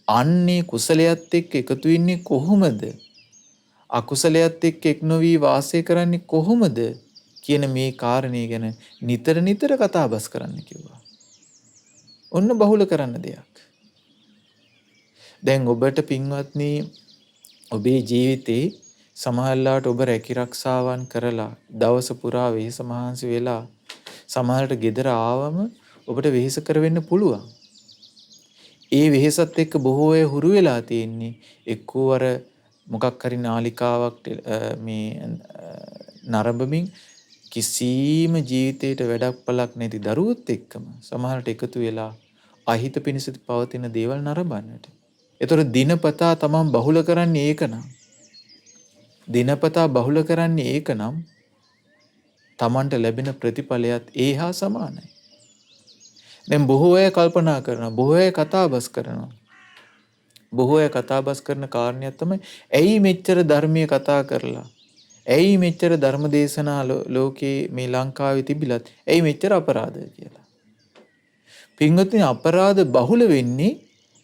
අන්නේ කුසලයට එක්ක එකතු වෙන්නේ කොහොමද? අකුසලයට එක්ක එක් නොවි වාසය කරන්නේ කොහොමද කියන මේ කාරණේ ගැන නිතර නිතර කතාබස් කරන්න කිව්වා. ඔන්න බහුල කරන්න දෙයක්. දැන් ඔබට පින්වත්නි ඔබේ ජීවිතේ සමහරලාට ඔබ රැකිරක්ෂාවන් කරලා දවස පුරා වෙහෙස මහන්සි වෙලා සමහරට ගෙදර ආවම ඔබට වෙහෙස කර වෙන්න පුළුවන්. ඒ වෙහෙසත් එක්ක බොහෝ අය හුරු වෙලා තියෙන්නේ එක්කෝ අර මොකක් හරි නාලිකාවක් මේ නරඹමින් කිසිම ජීවිතේට වැඩක් පළක් නැති දරුවොත් එක්කම සමහරට එකතු වෙලා අහිත පිණිස පවතින දේවල් නරඹන්නට. ඒතර දිනපතා තමන් බහුල කරන්නේ ඒකනම්. දිනපතා බහුල කරන්නේ ඒකනම් තමන්ට ලැබෙන ප්‍රතිඵලයත් ඒ හා සමානයි. දැන් බොහෝ අය කල්පනා කරනවා, බොහෝ අය කතාබස් කරනවා. බොහෝ අය කතාබස් කරන කාරණයක් තමයි ඇයි මෙච්චර ධර්මීය කතා කරලා, ඇයි මෙච්චර ධර්ම දේශනා ලෝකේ මේ ලංකාවේ තිබිලත් ඇයි මෙච්චර අපරාධ කියලා. පින්වත්නි අපරාධ බහුල වෙන්නේ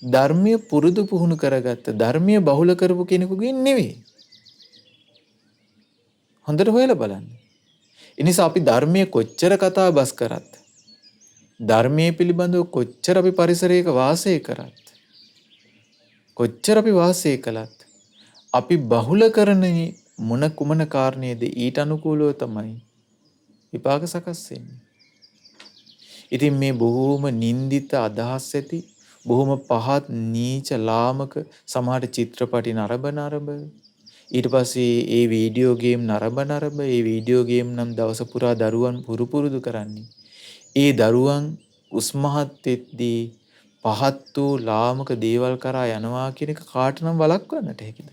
ධර්මීය පුරුදු පුහුණු කරගත්ත ධර්මීය බහුල කරපු කෙනෙකුගෙන් නෙවෙයි. හොඳට හොයලා බලන්න. ඒ නිසා අපි ධර්මයේ කොච්චර කතාබස් කරත්, ධර්මයේ පිළිබඳව කොච්චර අපි පරිසරයක වාසය කරත්, කොච්චර අපි වාසය කළත් අපි බහුල කරන මොන කුමන කාරණේද ඊට අනුකූලව තමයි විපාක සකස් වෙන්නේ. ඉතින් මේ බොහෝම නින්දිත අදහස් ඇති, බොහොම පහත් නීච ලාමක සමහර චිත්‍රපටි නරඹ ඊට පස්සේ ඒ වීඩියෝ ගේම් නරඹ ඒ වීඩියෝ ගේම් නම් දවස පුරා දරුවන් පුරුදු කරන්නේ. ඒ දරුවන් උස්මහත් වෙද්දී පහත් වූ ලාමක දේවල් කරා යනවා කියන එක කාටනම් වළක්වන්නට හැකිද?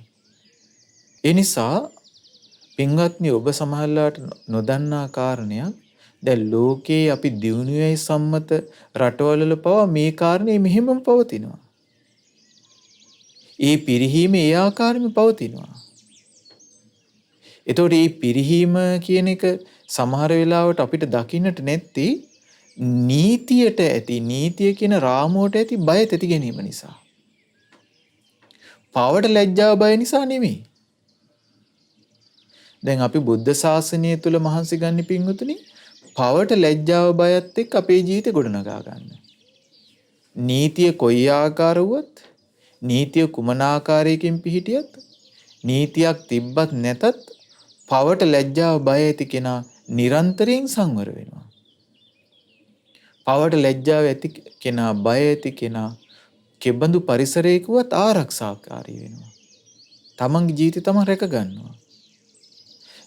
ඒ නිසා පින්වත්නි ඔබ සමහරලාට නොදන්නා කාරණයක්, දැන් ලෝකේ අපි දියුණුවයි සම්මත රටවල පවා මේ කාරණේ මෙහෙමම පවතිනවා. ඒ පිරිහීම ඒ ආකාරයෙන්ම පවතිනවා. එතකොට මේ පිරිහීම කියන එක සමහර වෙලාවට අපිට දකින්නට නැත්තේ නීතියට ඇති, නීතිය කියන රාමුවට ඇති බය තැති ගැනීම නිසා. පවට ලැජ්ජාව බය නිසා නෙමෙයි. දැන් අපි බුද්ධ ශාසනය තුල මහන්සි ගන්න පින්වතුනි පවට ලැජ්ජාව බයත් එක්ක අපේ ජීවිතේ ගොඩනගා ගන්න. නීතිය කොයි ආකාර වුවත්, නීතිය කුමන ආකාරයකින් පිහිටියත්, නීතියක් තිබ්බත් නැතත් පවට ලැජ්ජාව බය ඇති කෙනා නිරන්තරයෙන් සංවර වෙනවා. පවට ලැජ්ජාව ඇති කෙනා, බය ඇති කෙනා කෙබඳු පරිසරයකවත් ආරක්ෂාකාරී වෙනවා. තමන්ගේ ජීවිතය තමන් රැක ගන්නවා.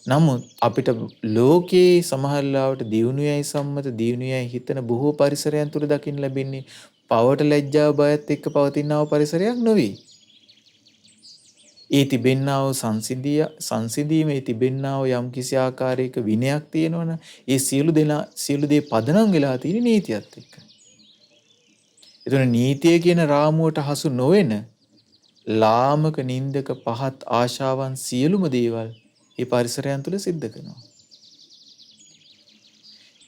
නමුත් අපිට ලෝකයේ සමහරලාවට දියුණුවයි සම්මත දියුණුවයි හිතන බොහෝ පරිසරයන් තුල දකින්න ලැබෙන්නේ පවට ලැජ්ජාව බයත් එක්ක පවතිනා පරිසරයක් නොවේ. ඒ තිබෙන්නා වූ සංසිඳීමේ තිබෙන්නා වූ යම් කිසි ආකාරයක විනයක් තියෙනවනේ ඒ සියලු දේ පදනම් වෙලා තියෙන නීතියත් එක්ක. ඒතන නීතිය කියන රාමුවට හසු නොවන ලාමක නින්දක පහත් ආශාවන් සියලුම දේවල් මේ පරිසරයන් තුළ සිද්ධ කරනවා.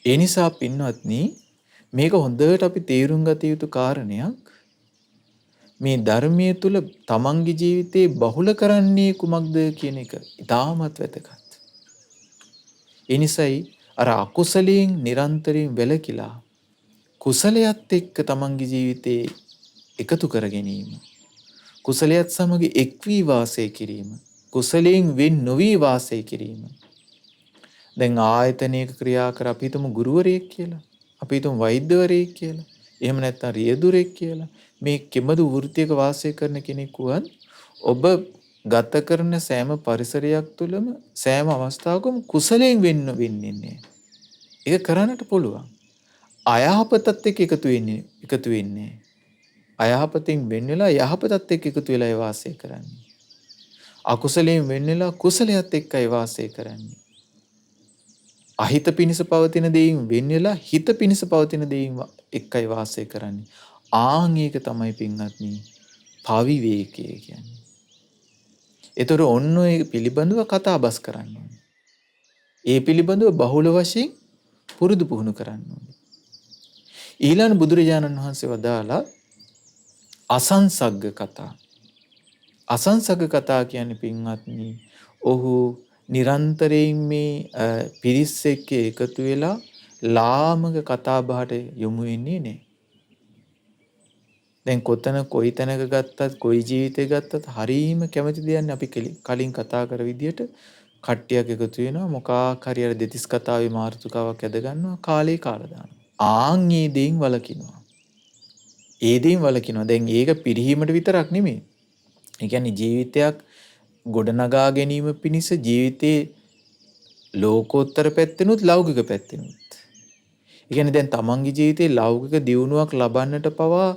ඒ නිසා පින්වත්නි මේක හොඳට අපි තේරුම් ගත යුතු කාරණයක්. මේ ධර්මයේ තුල තමන්ගේ ජීවිතේ බහුල කරන්නේ කුමක්ද කියන එක ඉතාමත් වැදගත්. ඒ නිසායි අර අකුසලයෙන් නිරන්තරයෙන් වැළකීලා කුසලයට එක්ක තමන්ගේ ජීවිතේ එකතු කර ගැනීම, කුසලයට සමග එක් වී වාසය කිරීම, කුසලයෙන් වෙන් නොවි වාසය කිරීම. දැන් ආයතනයක ක්‍රියා කර අපි හිතමු ගුරුවරයෙක් කියලා, අපි හිතමු වෛද්‍යවරයෙක් කියලා, එහෙම නැත්නම් රියදුරෙක් කියලා. මේ කෙබඳු වෘත්තියක වාසය කරන කෙනෙකුවත් ඔබ ගත කරන සෑම පරිසරයක් තුළම සෑම අවස්ථාවකම කුසලයෙන් වෙන්නේ. ඒක කරන්නට පුළුවන්. අයහපතත් එක්ක එකතු වෙන්නේ. අයහපතින් වෙන් වෙලා යහපතත් එක්ක එකතු වෙලා වාසය කරන්නේ. අකුසලයෙන් වෙන් වෙලා කුසලයට එක්කයි වාසය කරන්නේ. අහිත පිණිස පවතින දෙයින් වෙන් වෙලා හිත පිණිස පවතින දෙයින් එක්කයි වාසය කරන්නේ. ඒක තමයි පින්වත්නි පවිවේකය කියන්නේ. ඒතර ඔන්න ඔය පිළිබඳව කතා බස් කරන්න ඕනේ. ඒ පිළිබඳව බහුල වශයෙන් පුරුදු පුහුණු කරන්න ඕනේ. ඊළඟ බුදුරජාණන් වහන්සේ වදාලා අසංසග්ග කතා. අසංසග්ග කතා කියන්නේ පින්වත්නි ඔහු නිරන්තරයෙන් මේ පිරිස් එක්ක එකතු වෙලා ලාමක කතා බහට යොමු වෙන්නේ නැහැ. දැන් කොයි තැනක ගත්තත් කොයි ජීවිතයක ගත්තත් හරීම කැමති දෙයක් අපි කලින් කතා කර විදියට කට්ටියක් එකතු වෙනවා මොකක් හරි අර දෙතිස් කතාවේ මාතෘකාවක් ඇද ගන්නවා කාලේ කාලා දානවා. ඒ දේෙන් වලකිනවා. ඒ දේෙන් වලකිනවා. දැන් ඒක පිරිහීමට විතරක් නෙමෙයි. ඒ කියන්නේ ජීවිතයක් ගොඩනගා ගැනීම පිණිස ජීවිතේ ලෝකෝත්තර පැත්තෙනුත් ලෞකික පැත්තෙනුත්. ඒ කියන්නේ දැන් තමන්ගේ ජීවිතේ ලෞකික දියුණුවක් ලබන්නට පවා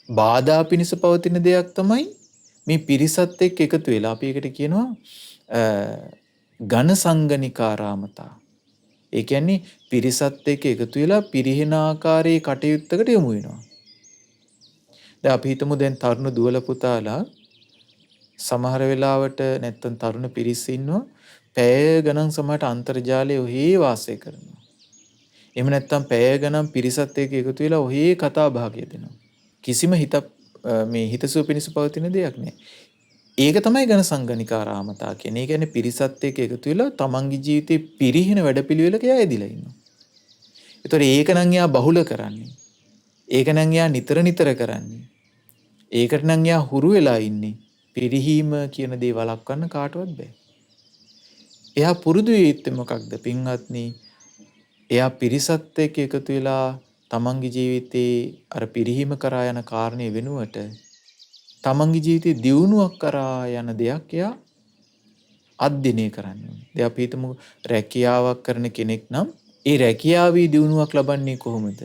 බාධා පිණිස පවතින දෙයක් තමයි මේ පිරිසත් එක්ක එකතු වෙලා අපි ඒකට කියනවා ඝන සංගනිකාරාමතා. ඒ කියන්නේ පිරිසත් එක්ක එකතු වෙලා පිරිහෙන ආකාරයේ කටයුත්තකට යොමු වෙනවා. දැන් අපි හිතමු දැන් තරුණ දුවල පුතාලා සමහර වෙලාවට නැත්තම් තරුණ පිරිස ඉන්නවා පැය ගණන් සමහරට අන්තර්ජාලයේ ඔහේ වාසය කරනවා. එහෙම නැත්තම් පැය ගණන් පිරිසත් එක්ක එකතු වෙලා ඔහේ කතා බහ කියදෙනවා. කිසිම හිතසුව පිණිස පවතින දෙයක් නෑ. ඒක තමයි ඝන සංගනිකාරාමතා කියන්නේ. ඒ කියන්නේ පිරිසත් එක්ක එකතු වෙලා තමන්ගේ ජීවිතේ පිරිහින වැඩපිළිවෙලක යෙදිලා ඉන්නවා. ඒතකොට ඒක නම් යා බහුල කරන්නේ. ඒක නම් යා නිතර කරන්නේ. ඒකට නම් යා හුරු වෙලා ඉන්නේ. පිරිහීම කියන දේ වළක්වන්න කාටවත් බෑ. එයා පුරුදු වෙන්නේ මොකක්ද පින්වත්නි? එයා පිරිසත් එක්ක එකතු වෙලා තමන්ගේ ජීවිතේ අර පිරිහීම කරා යන කාරණේ වෙනුවට තමන්ගේ ජීවිතේ දියුණුවක් කරා යන දෙයක් එයා අධ්‍යයනය කරන්නේ. දැන් අපි හිතමු රැකියාවක් කරන කෙනෙක් නම් ඒ රැකියාවේ දියුණුවක් ලබන්නේ කොහොමද?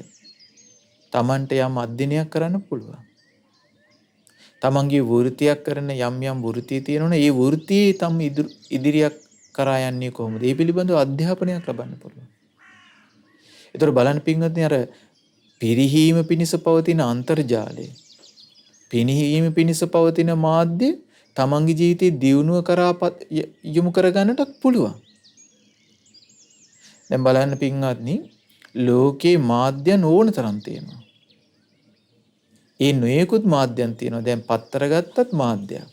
තමන්ට යම් අධ්‍යයනයක් කරන්න පුළුවන්. තමන්ගේ වෘත්තියක් කරන යම් වෘත්තිය තියෙනවනේ ඒ වෘත්තියේ තම ඉදිරියක් කරා යන්නේ කොහොමද? ඒ පිළිබඳව අධ්‍යාපනයක් ලබන්න පුළුවන්. ඒතර බලන්න පින්වත්නි අර පිරිහීම පිණිස පවතින අන්තර්ජාලය, පිරිහීම පිණිස පවතින මාධ්‍ය තමන්ගේ ජීවිතේ දියුණුව කරා යොමු කරගන්නට පුළුවන්. දැන් බලන්න පින්වත්නි ලෝකේ මාධ්‍යන් ඕන තරම් තියෙනවා. ඒ නොයෙකුත් මාධ්‍යන් තියෙනවා. දැන් පත්තර ගත්තත් මාධ්‍යයක්.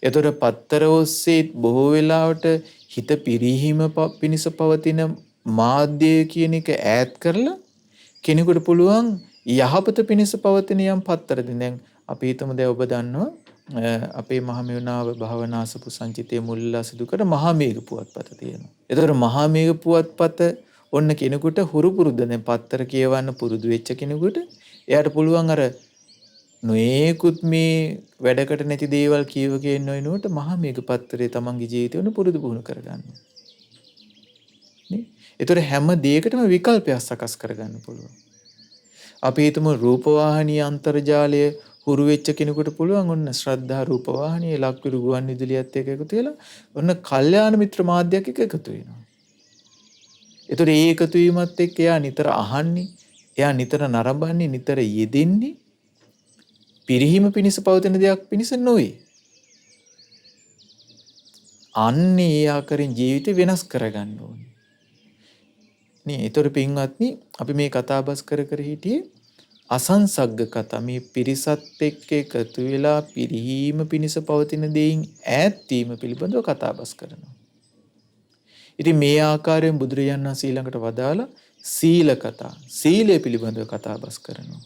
එතකොට පත්තර ඔස්සේ බොහෝ වෙලාවට හිත පිරීහීම පිණිස පවතින මාධ්‍ය කියන එක ඈත් කරලා කෙනෙකුට පුළුවන් යහපත පිණිස පවතින යම් පත්තරදී දැන් අපි හිතමු දැන් ඔබ දන්නවා අපේ මහමෙවුනාව භාවනාසපු සංචිතයේ මුල්ලා සිදු කර මහා මේඝ පුවත්පත තියෙනවා. එතකොට මහා මේඝ පුවත්පත ඔන්න කෙනෙකුට හුරු පුරුද්ද දැන් පත්තර කියවන්න පුරුදු වෙච්ච කෙනෙකුට එයාට පුළුවන් අර නොේකුත් මේ වැඩකට නැති දේවල් කියව කියන වෙනුවට මහා මේඝ පත්තරේ තමන්ගේ ජීවිතේ උන පුරුදු පුහුණු කරගන්න. නේ? ඒතර හැම දෙයකටම විකල්පයක් සකස් කරගන්න පුළුවන්. අපි හිතමු රූපවාහිනී අන්තර්ජාලය හුරු වෙච්ච කෙනෙකුට පුළුවන් ඔන්න ශ්‍රද්ධා රූපවාහිනිය ලක්විරු ගුවන් විදුලියත් එක්ක එකතු වෙලා ඔන්න කල්යාණ මිත්‍ර මාධ්‍යයක් එක්ක එකතු වෙනවා. ඒතර ඒ එකතු වීමත් එක්ක එයා නිතර අහන්නේ, එයා නිතර නරඹන්නේ, නිතර යෙදෙන්නේ පිරිහීම පිණිස පවතින දෙයක් පිණිස නොවේ. අන්නේ ඒ ආකාරයෙන් ජීවිතය වෙනස් කරගන්න ඕනේ. නේ ඒතර පින්වත්නි අපි මේ කතාබස් කර හිටියේ අසංසග්ග කතා මේ පිරිසත් එක්ක එකතු වෙලා පිරිහීම පිණිස පවතින දෙයින් ඈත් වීම පිළිබඳව කතාබස් කරනවා. ඉතින් මේ ආකාරයෙන් බුදුරජාණන් වහන්සේ ඊළඟට වදාලා සීල කතා, සීලය පිළිබඳව කතාබස් කරනවා.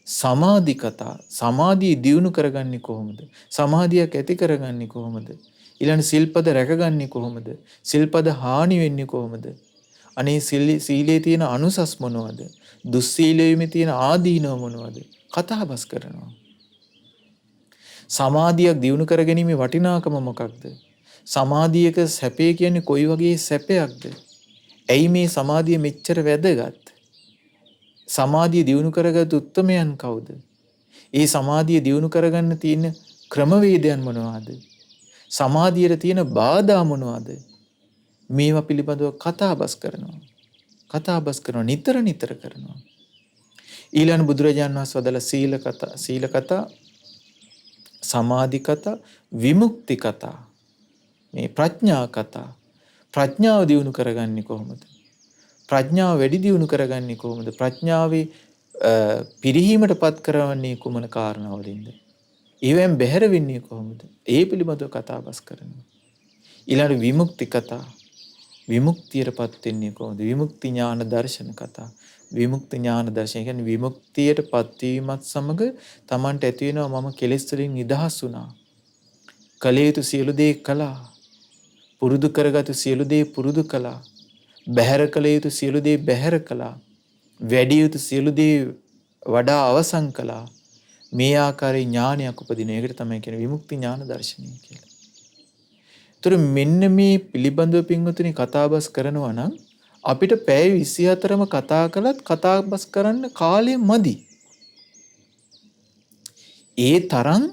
සමාධි කතා, සමාධිය දියුණු කරගන්නේ කොහොමද? සමාධියක් ඇති කරගන්නේ කොහොමද? ඊළඟ සිල්පද රැකගන්නේ කොහොමද? සිල්පද හානි වෙන්නේ කොහොමද? අනේ සීලේ තියෙන අනුසස් මොනවද? දුස්සීලයේ තියෙන ආදීනව මොනවද? කතාබස් කරනවා. සමාධියක් දියුණු කරගැනීමේ වටිනාකම මොකක්ද? සමාධියක සැපේ කියන්නේ කොයි වගේ සැපයක්ද? ඇයි මේ සමාධිය මෙච්චර වැදගත්? සමාධිය දියුණු කරගත් උත්තමයන් කවුද? ඒ සමාධිය දියුණු කරගන්න තියෙන ක්‍රමවේදයන් මොනවාද? සමාධියට තියෙන බාධා මොනවාද? මේවා පිළිබඳව කතාබස් කරනවා. කතාබස් කරනවා නිතර කරනවා. ඊළඟ බුදුරජාණන් වහන්සේ වදාළ සීල කතා, සමාධි කතා, විමුක්ති කතා, මේ ප්‍රඥා කතා. ප්‍රඥාව දියුණු කරගන්නේ කොහොමද? ප්‍රඥාව වැඩි දියුණු කරගන්නේ කොහොමද? ප්‍රඥාවේ පිරිහීමටපත් කරවන්නේ කුමන කාරණාවලින්ද? ඊවෙන් බැහැර වෙන්නේ කොහොමද? ඒ පිළිබඳව කතාබස් කරනවා. ඊළඟ විමුක්ති කතා. විමුක්තියටපත් වෙන්නේ කොහොමද? විමුක්ති ඥාන දර්ශන කතා. විමුක්ති ඥාන දර්ශන කියන්නේ විමුක්තියටපත් වීමත් සමග Tamanට ඇති වෙනවා මම කෙලෙස් වලින් නිදහස් වුණා. කල යුතු සියලු දේ කළා. පුරුදු කරගත් සියලු දේ පුරුදු කළා. බැහැර කළ යුතු සියලු දේ බැහැර කළා. වැඩි යුතු සියලු දේ වඩා අවසන් කළා. මේ ආකාරයේ ඥානයක් උපදින එකට තමයි කියන්නේ විමුක්ති ඥාන දර්ශනය කියලා. ඒතර මෙන්න මේ පිළිබඳව පින්වතුනි කතාබස් කරනවා නම් අපිට පැය 24ම කතා කළත් කතාබස් කරන්න කාලය මදි. ඒ තරම්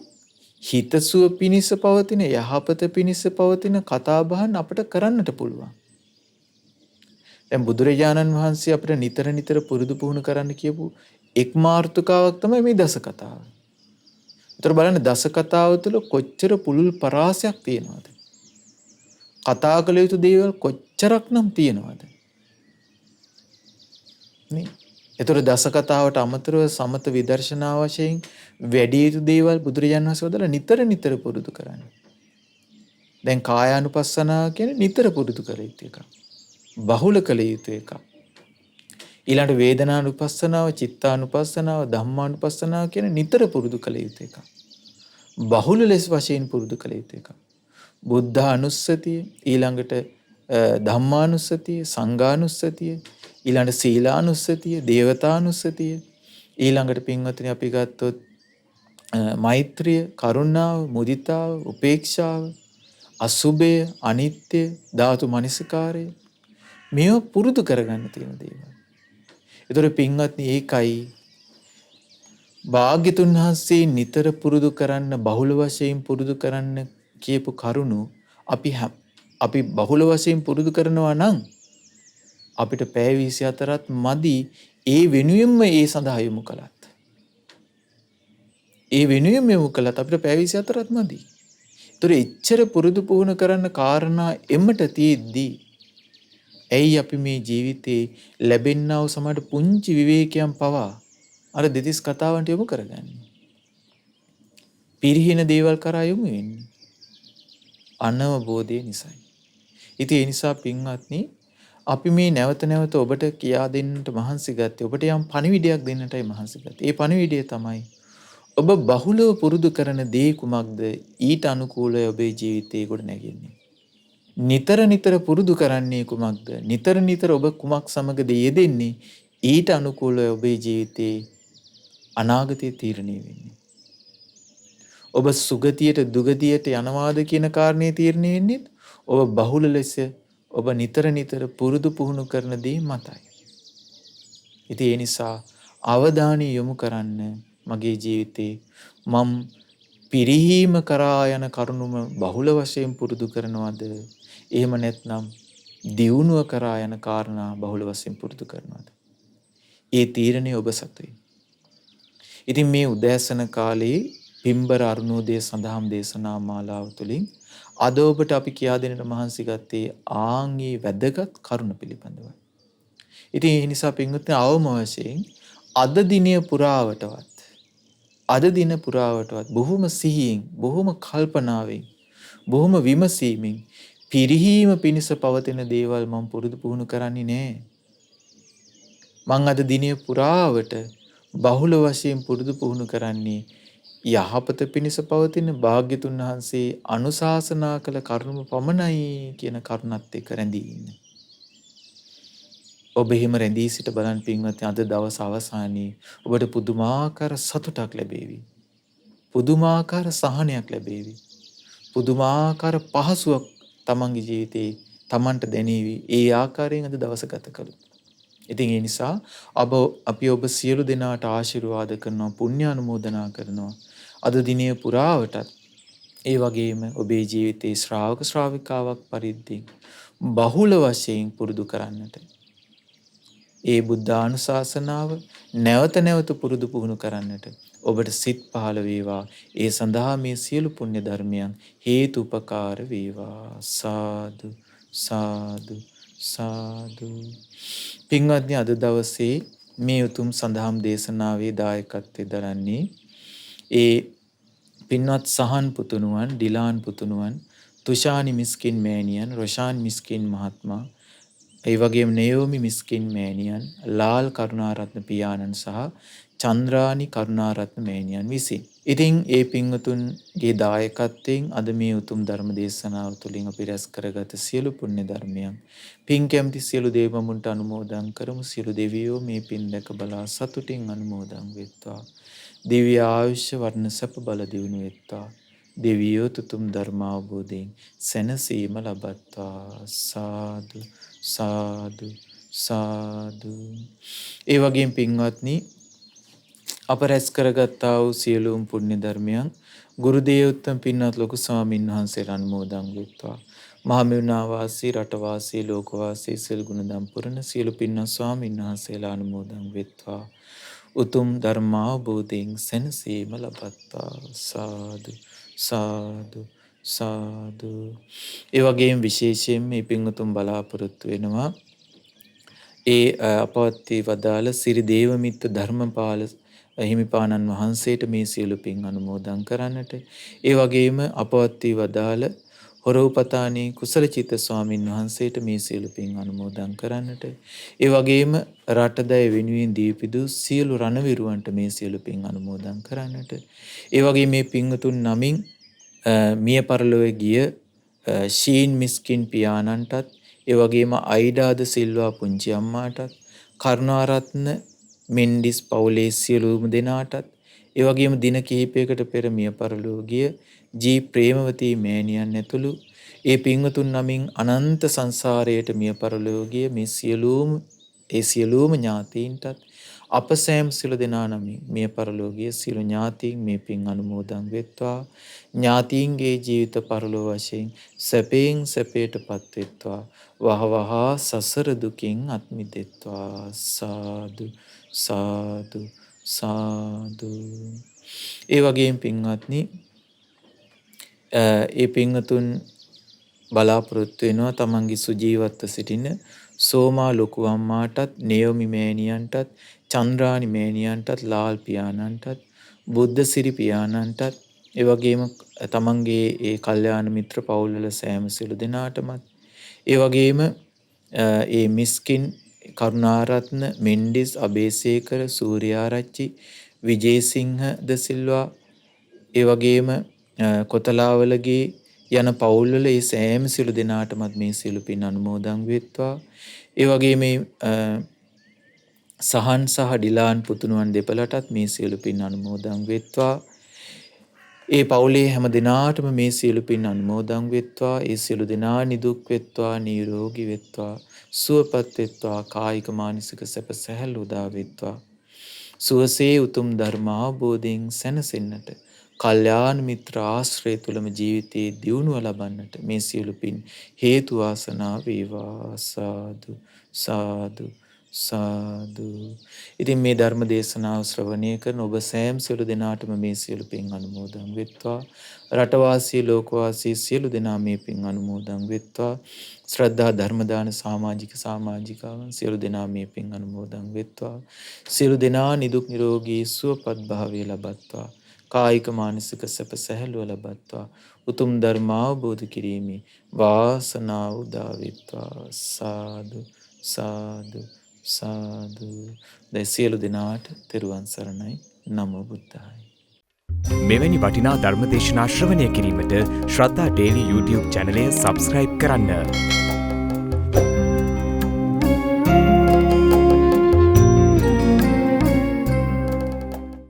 හිතසුව පිණිස පවතින යහපත පිණිස පවතින කතා බහන් අපිට කරන්නට පුළුවන්. දැන් බුදුරජාණන් වහන්සේ අපිට නිතර පුරුදු පුහුණු කරන්න කියපු එක් මාර්ථකාවක් තමයි මේ දස කතාව. ඒතර බලන්න දස කතාව තුළ කොච්චර පුළුල් පරාසයක් තියෙනවද? කතා කළ යුතු දේවල් කොච්චරක්නම් තියෙනවද? නේ? ඒතර දස කතාවට අමතරව සමත විදර්ශනා වශයෙන් වැඩි යුතු දේවල් බුදුරජාණන් වහන්සේ වදාලා නිතර පුරුදු කරන්න. දැන් කායානුපස්සනාව කියන්නේ නිතර පුරුදු කළ යුතු එකක්. බහුල කළ යුතු එකක්. ඊළඟ වේදනානුපස්සනාව, චිත්තානුපස්සනාව, ධම්මානුපස්සනාව කියන නිතර පුරුදු කළ යුතු එකක්. බහුල ලෙස වශයෙන් පුරුදු කළ යුතු එකක්. බුද්ධානුස්සතිය, ඊළඟට ධම්මානුස්සතිය, සංඝානුස්සතිය, ඊළඟට සීලානුස්සතිය, දේවතානුස්සතිය, ඊළඟට පින්වත්නි අපි ගත්තොත් මෛත්‍රිය, කරුණාව, මුදිතාව, උපේක්ෂාව, අසුභය, අනිත්‍ය, ධාතු මනසිකාරය මේව පුරුදු කරගන්න තියෙන දේවල්. ඒතර පින්වත්නි ඒකයි භාග්‍යතුන් වහන්සේ නිතර පුරුදු කරන්න, බහුල වශයෙන් පුරුදු කරන්න කියපු කරුණු අපි බහුල වශයෙන් පුරුදු කරනවා නම් අපිට පැය 24ත් මදි. ඒ වෙනුවෙන්ම ඒ සඳහා යොමු කළත්. ඒ වෙනුවෙන්ම යොමු කළත් අපිට පැය 24ත් මදි. ඒතර එච්චර පුරුදු පුහුණු කරන්න කාරණා එමට තියෙද්දී ඇයි අපි මේ ජීවිතේ ලැබෙන්නා වූ සමහර පුංචි විවේකයන් පවා අර දෙතිස් කතාවන්ට යොමු කරගන්නේ? පිරිහින දේවල් කරා යොමු වෙන්නේ අනවබෝධය නිසායි. ඉතින් ඒ නිසා පින්වත්නි අපි මේ නැවත නැවත ඔබට කියා දෙන්නට මහන්සි ගත්තේ ඔබට යම් පණිවිඩයක් දෙන්නටයි මහන්සි ගත්තේ. ඒ පණිවිඩය තමයි ඔබ බහුලව පුරුදු කරන දේ කුමක්ද ඊට අනුකූලව ඔබේ ජීවිතේ ගොඩ නැගෙන්නේ. නිතර නිතර පුරුදු කරන්නේ කුමක්ද? නිතර නිතර ඔබ කුමක් සමගද යෙදෙන්නේ ඊට අනුකූලව ඔබේ ජීවිතේ අනාගතය තීරණය වෙන්නේ. ඔබ සුගතියට දුගතියට යනවාද කියන කාරණේ තීරණය වෙන්නේ ඔබ බහුල ලෙස ඔබ නිතර නිතර පුරුදු පුහුණු කරන දේ මතයි. ඉතින් ඒ නිසා අවධානය යොමු කරන්න මගේ ජීවිතේ මම පිරිහීම කරා යන කරුණුම බහුල වශයෙන් පුරුදු කරනවද? එහෙම නැත්නම් දියුණුව කරා යන කාරණා බහුල වශයෙන් පුරුදු කරනවද? ඒ තීරණය ඔබ සතුයි. ඉතින් මේ උදෑසන කාලේ පින්බර අරුණෝදය සඳහම් දේශනා මාලාව තුළින් අද ඔබට අපි කියා දෙන්නට මහන්සි ගත්තේ ආන්ගේ වැදගත් කරුණ පිළිබඳව. ඉතින් ඒ නිසා පින්වත්නි අවම වශයෙන් අද දින පුරාවටවත් බොහොම සිහියෙන්, බොහොම කල්පනාවෙන්, බොහොම විමසීමෙන් පිරිහීම පිණිස පවතින දේවල් මම පුරුදු පුහුණු කරන්නේ නැහැ. මං අද දිනය පුරාවට බහුල වශයෙන් පුරුදු පුහුණු කරන්නේ යහපත පිණිස පවතින භාග්‍යතුන් වහන්සේ අනුශාසනා කළ කරුණම පමණයි කියන කරුණත් එක්ක රැඳී ඉන්න. ඔබ එහෙම රැඳී සිට බලන් පින්වත්නි අද දවස් අවසානයේ ඔබට පුදුමාකාර සතුටක් ලැබේවි. පුදුමාකාර සහනයක් ලැබේවි. පුදුමාකාර පහසුවක් තමන්ගේ ජීවිතේ තමන්ට දැනේවි. ඒ ආකාරයෙන් අද දවස ගත කළොත්. ඉතින් ඒ නිසා අපි ඔබ සියලු දෙනාට ආශිර්වාද කරනවා, පුණ්‍ය අනුමෝදනා කරනවා. අද දිනය පුරාවටත් ඒ වගේම ඔබේ ජීවිතේ ශ්‍රාවක ශ්‍රාවිකාවක් පරිද්දෙන් බහුල වශයෙන් පුරුදු කරන්නට. ඒ බුද්ධානුශාසනාව නැවත නැවත පුරුදු පුහුණු කරන්නට ඔබට සිත් පහළ වේවා. ඒ සඳහා මේ සියලු පුණ්‍ය ධර්මයන් හේතු උපකාර වේවා. සාදු සාදු සාදු. පින්වත්නි අද දවසේ මේ උතුම් සඳහම් දේශනාවේ දායකත්වයෙන් දරන්නේ ඒ පින්වත් සහන් පුතුණුවන්, ඩිලාන් පුතුණුවන්, තුෂානි මිස්කින් මෑණියන්, රොෂාන් මිස්කින් මහත්මයා, ඒ වගේම නයෝමි මිස්කින් මෑණියන්, ලාල් කරුණාරත්න පියාණන් සහ චන්ද්‍රානි කරුණාරත්න මෑණියන් විසින්. ඉතින් ඒ පින්වතුන්ගේ දායකත්වයෙන් අද මේ උතුම් ධර්ම දේශනාව තුළින් අපි රැස් කරගත සියලු පුණ්‍ය ධර්මයන් පින් කැමති සියලු දේවමුන්ට අනුමෝදන් කරමු. සියලු දෙවියෝ මේ පින් දැක බලා සතුටින් අනුමෝදන් වෙත්වා. දිව්‍ය ආයුෂ වර්ණ සැප බල දියුණු වෙත්වා. දෙවියෝ තුතුම් ධර්ම අවබෝධයෙන් සැනසීම ලබත්වා. සාදු සාදු සාදු. ඒ වගේම පින්වත්නි අප රැස් කරගත්තා වූ සියලුම පුණ්‍ය ධර්මයන් ගුරු දේවෝත්තම පින්වත් ලොකු ස්වාමීන් වහන්සේලා අනුමෝදන් වෙත්වා. මහමෙවුනා වාසී, රට වාසී, ලෝක වාසී සියලු ගුණධම් පුරන සියලු පින්වත් ස්වාමීන් වහන්සේලා අනුමෝදන් වෙත්වා. උතුම් ධර්මාවබෝධයෙන් සැනසීම ලබත්වා. සාදු සාදු සාදු. ඒ වගේම විශේෂයෙන් මේ පින්වතුන් බලාපොරොත්තු වෙනවා ඒ අපවත්ති වදාළ සිරි දේවමිත්ත ධර්මපාල හිමිපාණන් වහන්සේට මේ සියලු පින් අනුමෝදන් කරන්නට. ඒ වගේම අපවත්ති වදාළ හොරවපතානේ කුසලචිත්ත ස්වාමින් වහන්සේට මේ සියලු පින් අනුමෝදන් කරන්නට. ඒ වගේම රටදය වෙනුවෙන් දීපිදු සියලු රණවිරුවන්ට මේ සියලු පින් අනුමෝදන් කරන්නට. ඒ වගේ මේ පින්වතුන් නමින් මිය පරලොවේ ගිය ෂීන් මිස්කින් පියාණන්ටත්, ඒ වගේම අයිඩාද සිල්වා පුංචි අම්මාටත්, කරුණාරත්න මෙන්ඩිස් පවුලේ සියලුම දෙනාටත්, ඒ වගේම දින කිහිපයකට පෙර මිය පරලොව ගිය ජී ප්‍රේමවතී මෑණියන් ඇතුළු ඒ පින්වතුන් නමින් අනන්ත සංසාරයට මිය පරලොව ගිය මේ සියලුම ඥාතීන්ටත් අප සෑම සියලු දෙනා නමින් මිය පරලොව ගිය සියලු ඥාතීන් මේ පින් අනුමෝදන් වෙත්වා. ඥාතීන්ගේ ජීවිත පරලොව වශයෙන් සැපයෙන් සැපයටපත් වෙත්වා. වහවහා සසර දුකින් අත් මිදෙත්වා. සාදු සාදු සාදු. ඒ වගේම පින්වත්නි ඒ පින්වතුන් බලාපොරොත්තු වෙනවා තමන්ගේ සුජීවත්ව සිටින සෝමා ලොකු අම්මාටත්, නයෝමි මෑණියන්ටත්, චන්ද්‍රානි මෑණියන්ටත්, ලාල් පියාණන්ටත්, බුද්ධසිරි පියාණන්ටත්, ඒ වගේම තමන්ගේ ඒ කල්යාණ මිත්‍ර පවුල්වල සෑම සියලු දෙනාටමත් ඒ වගේම ඒ මිස්කින් කරුණාරත්න මෙන්ඩිස් අබේසේකර සූර්යාරච්චි විජේසිංහ ද සිල්වා ඒ වගේම කොතලාවලගේ යන පවුල්වල ඒ සෑම සියලු දෙනාටමත් මේ සියලු පින් අනුමෝදන් වෙත්වා. ඒ වගේ මේ සහන් සහ ඩිලාන් පුතුණුවන් දෙපළටත් මේ සියලු පින් අනුමෝදන් වෙත්වා. ඒ පවුලේ හැම දෙනාටම මේ සියලු පින් අනුමෝදන් වෙත්වා. ඒ සියලු දෙනා නිදුක් වෙත්වා, නිරෝගී වෙත්වා, සුවපත් වෙත්වා, කායික මානසික සැප සැහැල්ලු උදා වෙත්වා. සුවසේ උතුම් ධර්ම අවබෝධයෙන් සැනසෙන්නට, කල්යාණ මිත්‍ර ආශ්‍රය තුලම ජීවිතයේ දියුණුව ලබන්නට මේ සියලු පින් හේතු වාසනා වේවා. සාදු සාදු සාදු. ඉතින් මේ ධර්ම දේශනාව ශ්‍රවණය කරන ඔබ සෑම සියලු දෙනාටම මේ සියලු පින් අනුමෝදන් වෙත්වා. රටවාසී ලෝකවාසී සියලු දෙනා මේ පින් අනුමෝදන් වෙත්වා. ශ්‍රද්ධා ධර්ම දාන සමාජිකාවන් සියලු දෙනා මේ පින් අනුමෝදන් වෙත්වා. සියලු දෙනා නිදුක් නිරෝගී සුවපත් භාවය ලබත්වා. කායික මානසික සැප සැහැල්ලුව ලබත්වා. උතුම් ධර්ම අවබෝධ කිරීමේ වාසනාව උදා වෙත්වා. සාදු සාදු සාදු. දැන් සියලු දෙනාට තෙරුවන් සරණයි. නමෝ බුද්ධාය. මෙවැනි වටිනා ධර්ම දේශනා ශ්‍රවණය කිරීමට ශ්‍රද්ධා ඩේලි YouTube චැනලය සබස්ක්‍රයිබ් කරන්න.